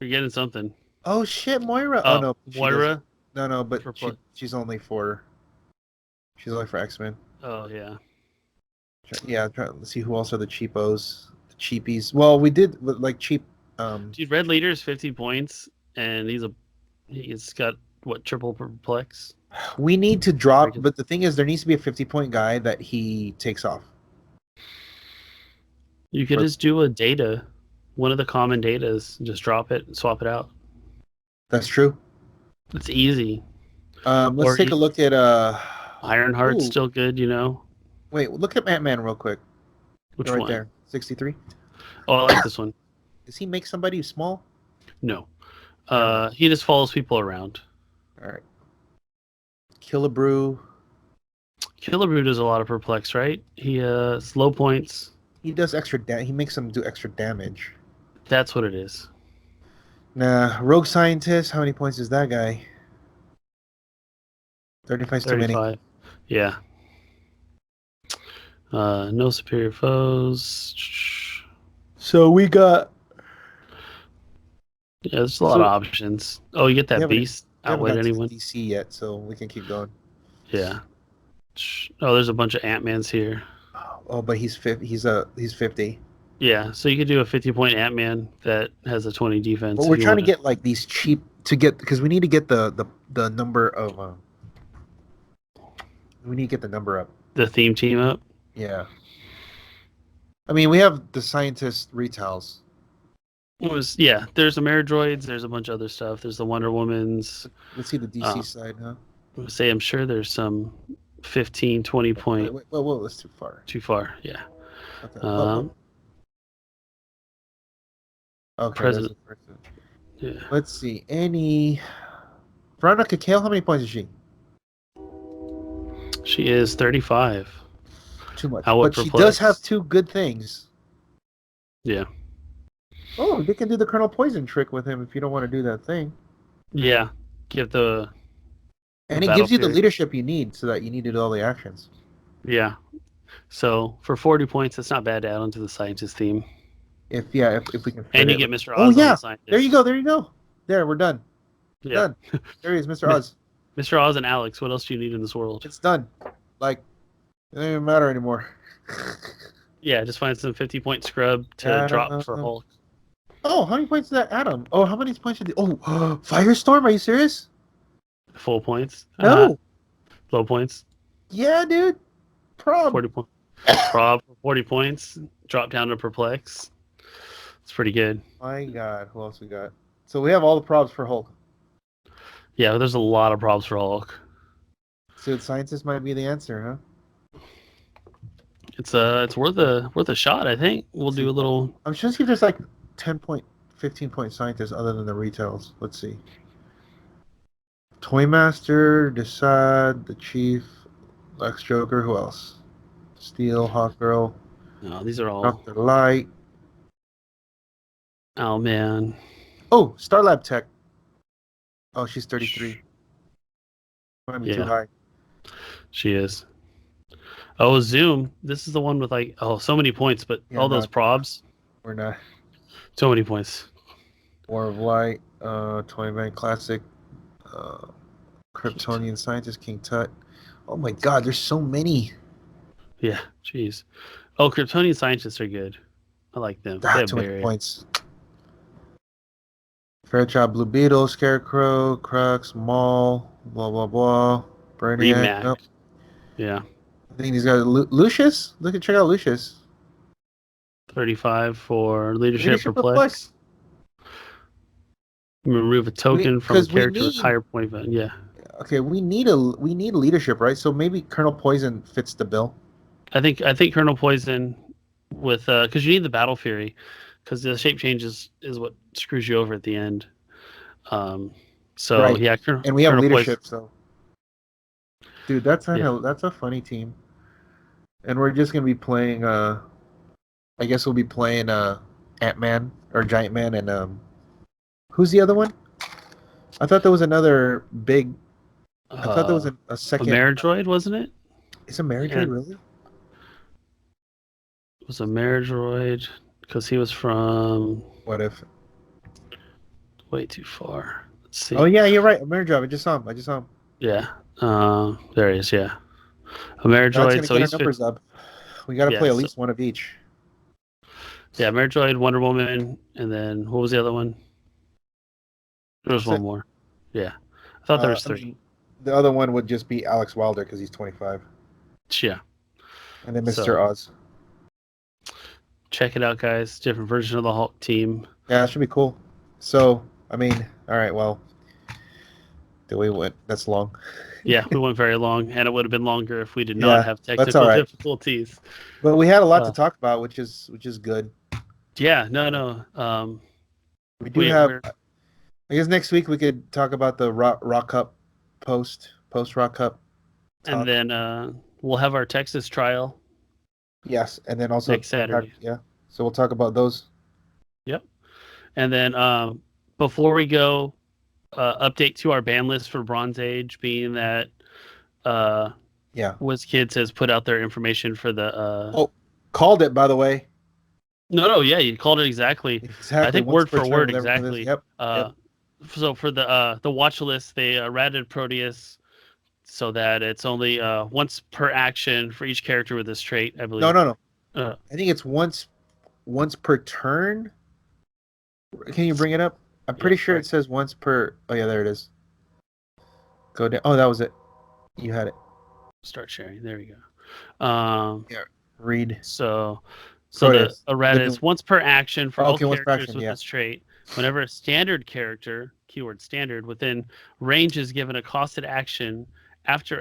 Speaker 1: you're getting something.
Speaker 2: Oh shit, Moira!
Speaker 1: Oh
Speaker 2: no,
Speaker 1: Moira.
Speaker 2: No, but she's only for X-Men.
Speaker 1: Oh yeah.
Speaker 2: Yeah, let's see who else are the cheapos, the cheapies. Well, we did like cheap.
Speaker 1: Dude, Red Leader's 50 points, and he's got what, triple perplex.
Speaker 2: We need to drop, but the thing is, there needs to be a 50-point guy that he takes off.
Speaker 1: You could just do a data, one of the common datas, just drop it and swap it out.
Speaker 2: That's true.
Speaker 1: It's easy.
Speaker 2: Let's take a look at
Speaker 1: Ironheart's still good, you know.
Speaker 2: Wait, look at Ant-Man real quick.
Speaker 1: Which
Speaker 2: right
Speaker 1: one?
Speaker 2: There, 63.
Speaker 1: Oh, I like this one.
Speaker 2: Does he make somebody small?
Speaker 1: No. He just follows people around.
Speaker 2: All right. Killabrew
Speaker 1: does a lot of perplex, right? He slow points.
Speaker 2: He does extra he makes them do extra damage.
Speaker 1: That's what it is.
Speaker 2: Nah, Rogue Scientist, how many points is that guy? 35 is too many.
Speaker 1: Yeah. No superior foes.
Speaker 2: So we got.
Speaker 1: Yeah, there's a lot of options. Oh, you get that beast. Outwit anyone.
Speaker 2: DC yet, so we can keep going.
Speaker 1: Yeah. Oh, there's a bunch of Ant-Mans here.
Speaker 2: Oh, but he's 50.
Speaker 1: Yeah, so you could do a 50-point Ant-Man that has a 20 defense.
Speaker 2: But we're trying to get like these cheap because we need to get the number of. We need to get the number up.
Speaker 1: The theme team up.
Speaker 2: Yeah. I mean, we have the scientist retails.
Speaker 1: There's Ameridroids, there's a bunch of other stuff. There's the Wonder Womans.
Speaker 2: Let's see the DC side, huh?
Speaker 1: I'm sure there's some 15, 20 point.
Speaker 2: Wait, well, that's too far.
Speaker 1: Too far, yeah.
Speaker 2: Okay.
Speaker 1: President.
Speaker 2: Yeah. Let's see. Veronica Cale, how many points is she?
Speaker 1: She is 35.
Speaker 2: Too much.
Speaker 1: I would
Speaker 2: But she
Speaker 1: perplex.
Speaker 2: does have two good things.
Speaker 1: Yeah.
Speaker 2: Oh, they can do the Colonel Poison trick with him if you don't want to do that thing.
Speaker 1: Yeah. Give the
Speaker 2: And it
Speaker 1: Battle
Speaker 2: gives you the
Speaker 1: Fury.
Speaker 2: leadership you need so that you need to do all the actions.
Speaker 1: Yeah. So for 40 points, it's not bad to add onto the scientist theme.
Speaker 2: If we can fit
Speaker 1: And you
Speaker 2: it.
Speaker 1: get Mr. Oz
Speaker 2: Oh
Speaker 1: on
Speaker 2: yeah.
Speaker 1: the scientist.
Speaker 2: There you go. There, we're done.
Speaker 1: Yeah.
Speaker 2: Done. There he is, Mr. Oz.
Speaker 1: Mr. Oz and Alex, what else do you need in this world?
Speaker 2: It's done. Like, it doesn't even matter anymore.
Speaker 1: Yeah, just find some 50-point scrub to drop for Hulk.
Speaker 2: Oh, how many points did that Adam? Oh, how many points did Oh, Firestorm, are you serious?
Speaker 1: Full points.
Speaker 2: No.
Speaker 1: Low points.
Speaker 2: Yeah, dude. Prob.
Speaker 1: 40 points. Prob for 40 points. Drop down to perplex. It's pretty good.
Speaker 2: My God, who else we got? So we have all the probs for Hulk.
Speaker 1: Yeah, there's a lot of probs for Hulk.
Speaker 2: So scientist might be the answer, huh?
Speaker 1: It's worth a shot, I think. We'll do a little.
Speaker 2: I'm trying to see if there's like 10-point, 15-point scientists other than the retails. Let's see. Toymaster, Desaad, the Chief, Lex Joker, who else? Steel, Hawkgirl.
Speaker 1: No, these are all.
Speaker 2: Dr. Light.
Speaker 1: Oh man.
Speaker 2: Oh, Starlab Tech. Oh, she's 33. Might be too
Speaker 1: Yeah.
Speaker 2: high.
Speaker 1: She is. Oh, Zoom. This is the one with so many points, but
Speaker 2: Yeah,
Speaker 1: all those
Speaker 2: not-
Speaker 1: probs.
Speaker 2: We're not.
Speaker 1: So many points.
Speaker 2: War of Light, Toyman Classic, Kryptonian Scientist, King Tut. Oh my God, there's so many.
Speaker 1: Yeah, jeez. Oh, Kryptonian scientists are good. I like them. They have
Speaker 2: Too many
Speaker 1: barrier.
Speaker 2: points. Fairchild, Blue Beetle, Scarecrow, Crux, Maul, blah blah blah. Brainiac.
Speaker 1: Remac.
Speaker 2: Nope.
Speaker 1: Yeah.
Speaker 2: I think he's got Lucius. Check out Lucius.
Speaker 1: 35 for leadership,
Speaker 2: Leadership
Speaker 1: perplex. Remove a token from a
Speaker 2: 'cause we
Speaker 1: character with
Speaker 2: need-
Speaker 1: higher point value. Yeah.
Speaker 2: Okay, we need leadership, right? So maybe Colonel Poison fits the bill.
Speaker 1: I think Colonel Poison with because you need the Battle Fury because the shape change is what screws you over at the end. So
Speaker 2: Right.
Speaker 1: yeah,
Speaker 2: And we have
Speaker 1: Colonel
Speaker 2: leadership,
Speaker 1: Poison.
Speaker 2: so dude, that's
Speaker 1: Yeah.
Speaker 2: that's a funny team. And we're just gonna be playing. I guess we'll be playing Ant-Man or Giant Man and who's the other one? I thought there was another big. I thought there was a
Speaker 1: a
Speaker 2: second.
Speaker 1: Maridroid, wasn't it?
Speaker 2: Is a Mary
Speaker 1: Yeah.
Speaker 2: really?
Speaker 1: It was a Maridroid because he was from
Speaker 2: What if?
Speaker 1: way too far. Let's see.
Speaker 2: Oh yeah, you're right. A Mary Job. I just saw him.
Speaker 1: Yeah. There he is. Yeah. A
Speaker 2: That's
Speaker 1: Maridroid.
Speaker 2: gonna
Speaker 1: So
Speaker 2: get
Speaker 1: he's
Speaker 2: our numbers up. We got to
Speaker 1: Yeah,
Speaker 2: play at
Speaker 1: so-
Speaker 2: least one of each.
Speaker 1: yeah, Maridroid, Wonder Woman, and then what was the other one? There was
Speaker 2: That's
Speaker 1: one
Speaker 2: it.
Speaker 1: more. Yeah. I thought there was
Speaker 2: I
Speaker 1: three.
Speaker 2: mean, the other one would just be Alex Wilder because he's 25,
Speaker 1: Yeah.
Speaker 2: and then Mr.
Speaker 1: So-
Speaker 2: Oz.
Speaker 1: Check it out, guys. Different version of the Hulk team.
Speaker 2: Yeah, that should be cool. So, I mean, all right. Well, do we win? That's long.
Speaker 1: Yeah, we went very long, and it would have been longer if we did
Speaker 2: Yeah,
Speaker 1: not have
Speaker 2: that's
Speaker 1: technical
Speaker 2: all right.
Speaker 1: difficulties.
Speaker 2: But we had a lot
Speaker 1: Uh,
Speaker 2: to talk about, which is good.
Speaker 1: Yeah, no.
Speaker 2: We do
Speaker 1: we're-
Speaker 2: have. I guess next week we could talk about the Rock Cup post Rock Cup. talk.
Speaker 1: And then we'll have our Texas trial.
Speaker 2: Yes, and then also
Speaker 1: Next Saturday.
Speaker 2: Yeah, so we'll talk about those.
Speaker 1: And then before we go, update to our ban list for Bronze Age, being that
Speaker 2: Yeah,
Speaker 1: WizKids has put out their information for the.
Speaker 2: Oh, called it by the way.
Speaker 1: No, yeah, you called it exactly.
Speaker 2: Exactly.
Speaker 1: I think
Speaker 2: once
Speaker 1: word
Speaker 2: per
Speaker 1: for
Speaker 2: turn,
Speaker 1: word,
Speaker 2: whatever it is.
Speaker 1: exactly.
Speaker 2: Yep.
Speaker 1: So for the watch list, they ratted Proteus so that it's only once per action for each character with this trait, I believe.
Speaker 2: No.
Speaker 1: Uh,
Speaker 2: I think it's once per turn. Can you bring it up? I'm pretty sure it says once per. Oh yeah, there it is. Go down. Oh, that was it. You had it.
Speaker 1: Start sharing. There we go.
Speaker 2: Read.
Speaker 1: So
Speaker 2: Proteus.
Speaker 1: the errata
Speaker 2: The
Speaker 1: is once per action for all
Speaker 2: okay, once per
Speaker 1: characters
Speaker 2: action,
Speaker 1: with
Speaker 2: yeah.
Speaker 1: this trait. Whenever a standard character, keyword standard, within range is given a costed action, after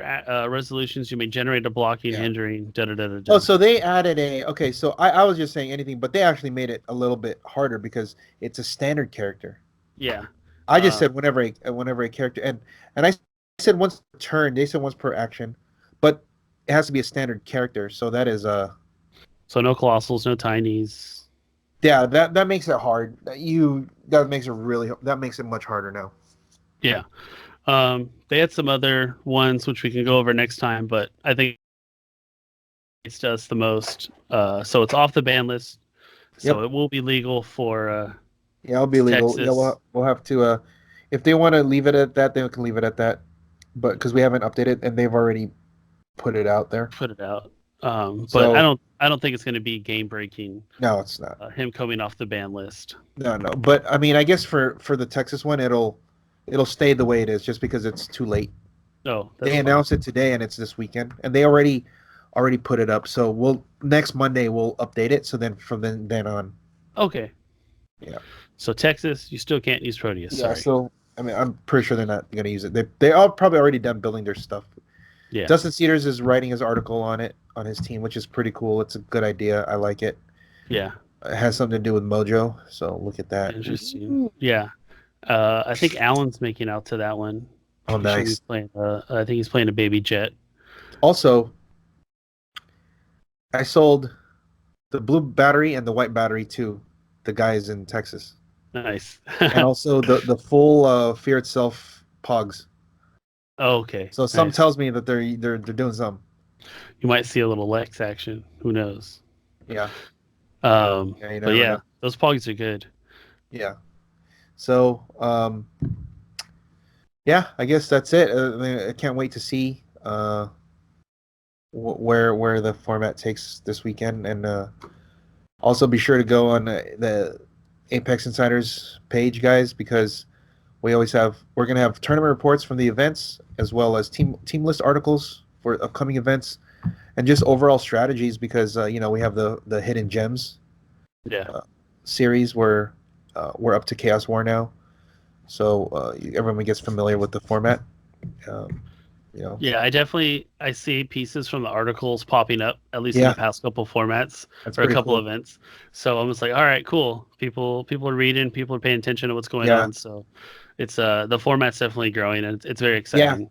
Speaker 1: resolutions, you may generate a blocking,
Speaker 2: Yeah.
Speaker 1: hindering, da-da-da-da-da.
Speaker 2: Oh, so they added a. Okay, so I was just saying anything, but they actually made it a little bit harder because it's a standard character.
Speaker 1: Yeah.
Speaker 2: I just said whenever a character and I said once per turn. They said once per action, but it has to be a standard character. So that is
Speaker 1: So no colossals, no tinies.
Speaker 2: yeah, that makes it hard. That makes it much harder now.
Speaker 1: Yeah. They had some other ones which we can go over next time, but I think it does the most. So it's off the ban list. So
Speaker 2: Yep.
Speaker 1: it will be legal for
Speaker 2: Yeah, it'll be legal.
Speaker 1: Texas.
Speaker 2: Yeah, we'll have to. If they want to leave it at that, they can leave it at that. But because we haven't updated and they've already put it out there.
Speaker 1: put it out.
Speaker 2: So-
Speaker 1: But I don't think it's going to be game breaking.
Speaker 2: No, it's not.
Speaker 1: Him coming off the ban list.
Speaker 2: No. But I mean, I guess for the Texas one, it'll stay the way it is, just because it's too late.
Speaker 1: Oh,
Speaker 2: They announced it today, and it's this weekend, and they already put it up. So next Monday we'll update it. So then from then on.
Speaker 1: Okay.
Speaker 2: Yeah.
Speaker 1: So Texas, you still can't use Proteus.
Speaker 2: Yeah.
Speaker 1: Sorry.
Speaker 2: So I mean, I'm pretty sure they're not going to use it. They all probably already done building their stuff.
Speaker 1: Yeah.
Speaker 2: Dustin Cedars is writing his article on it on his team, which is pretty cool. It's a good idea. I like it.
Speaker 1: Yeah.
Speaker 2: It has something to do with Mojo, so look at that.
Speaker 1: Interesting. Yeah. I think Alan's making out to that one.
Speaker 2: Oh,
Speaker 1: He should be
Speaker 2: nice.
Speaker 1: Playing, I think he's playing a baby jet.
Speaker 2: Also, I sold the blue battery and the white battery to the guys in Texas,
Speaker 1: Nice.
Speaker 2: and also the full Fear Itself Pogs.
Speaker 1: Oh, okay.
Speaker 2: So some
Speaker 1: Nice.
Speaker 2: tells me that they're doing some.
Speaker 1: You might see a little Lex action. Who knows?
Speaker 2: Yeah.
Speaker 1: Yeah,
Speaker 2: you
Speaker 1: but
Speaker 2: never
Speaker 1: yeah,
Speaker 2: know.
Speaker 1: those pogs are good.
Speaker 2: Yeah. So, yeah, I guess that's it. I can't wait to see where the format takes this weekend, and also be sure to go on the Apex Insiders page, guys, because we're gonna have tournament reports from the events, as well as team list articles for upcoming events, and just overall strategies, because we have the hidden gems
Speaker 1: Yeah.
Speaker 2: series where we're up to Chaos War now, so everyone gets familiar with the format.
Speaker 1: Yeah, I see pieces from the articles popping up, at least in
Speaker 2: Yeah.
Speaker 1: the past couple formats
Speaker 2: That's
Speaker 1: or a
Speaker 2: pretty
Speaker 1: couple
Speaker 2: cool.
Speaker 1: events. So I'm just like, all right, cool. People are reading, people are paying attention to what's going
Speaker 2: Yeah.
Speaker 1: on. So it's the format's definitely growing, and it's very exciting.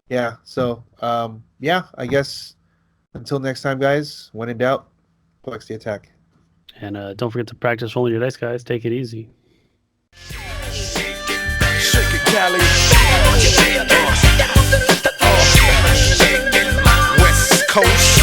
Speaker 2: Yeah. So I guess until next time, guys. When in doubt, flex the attack.
Speaker 1: And don't forget to practice rolling your dice, guys. Take it easy.
Speaker 5: Shake it, Gallagher. West Coast.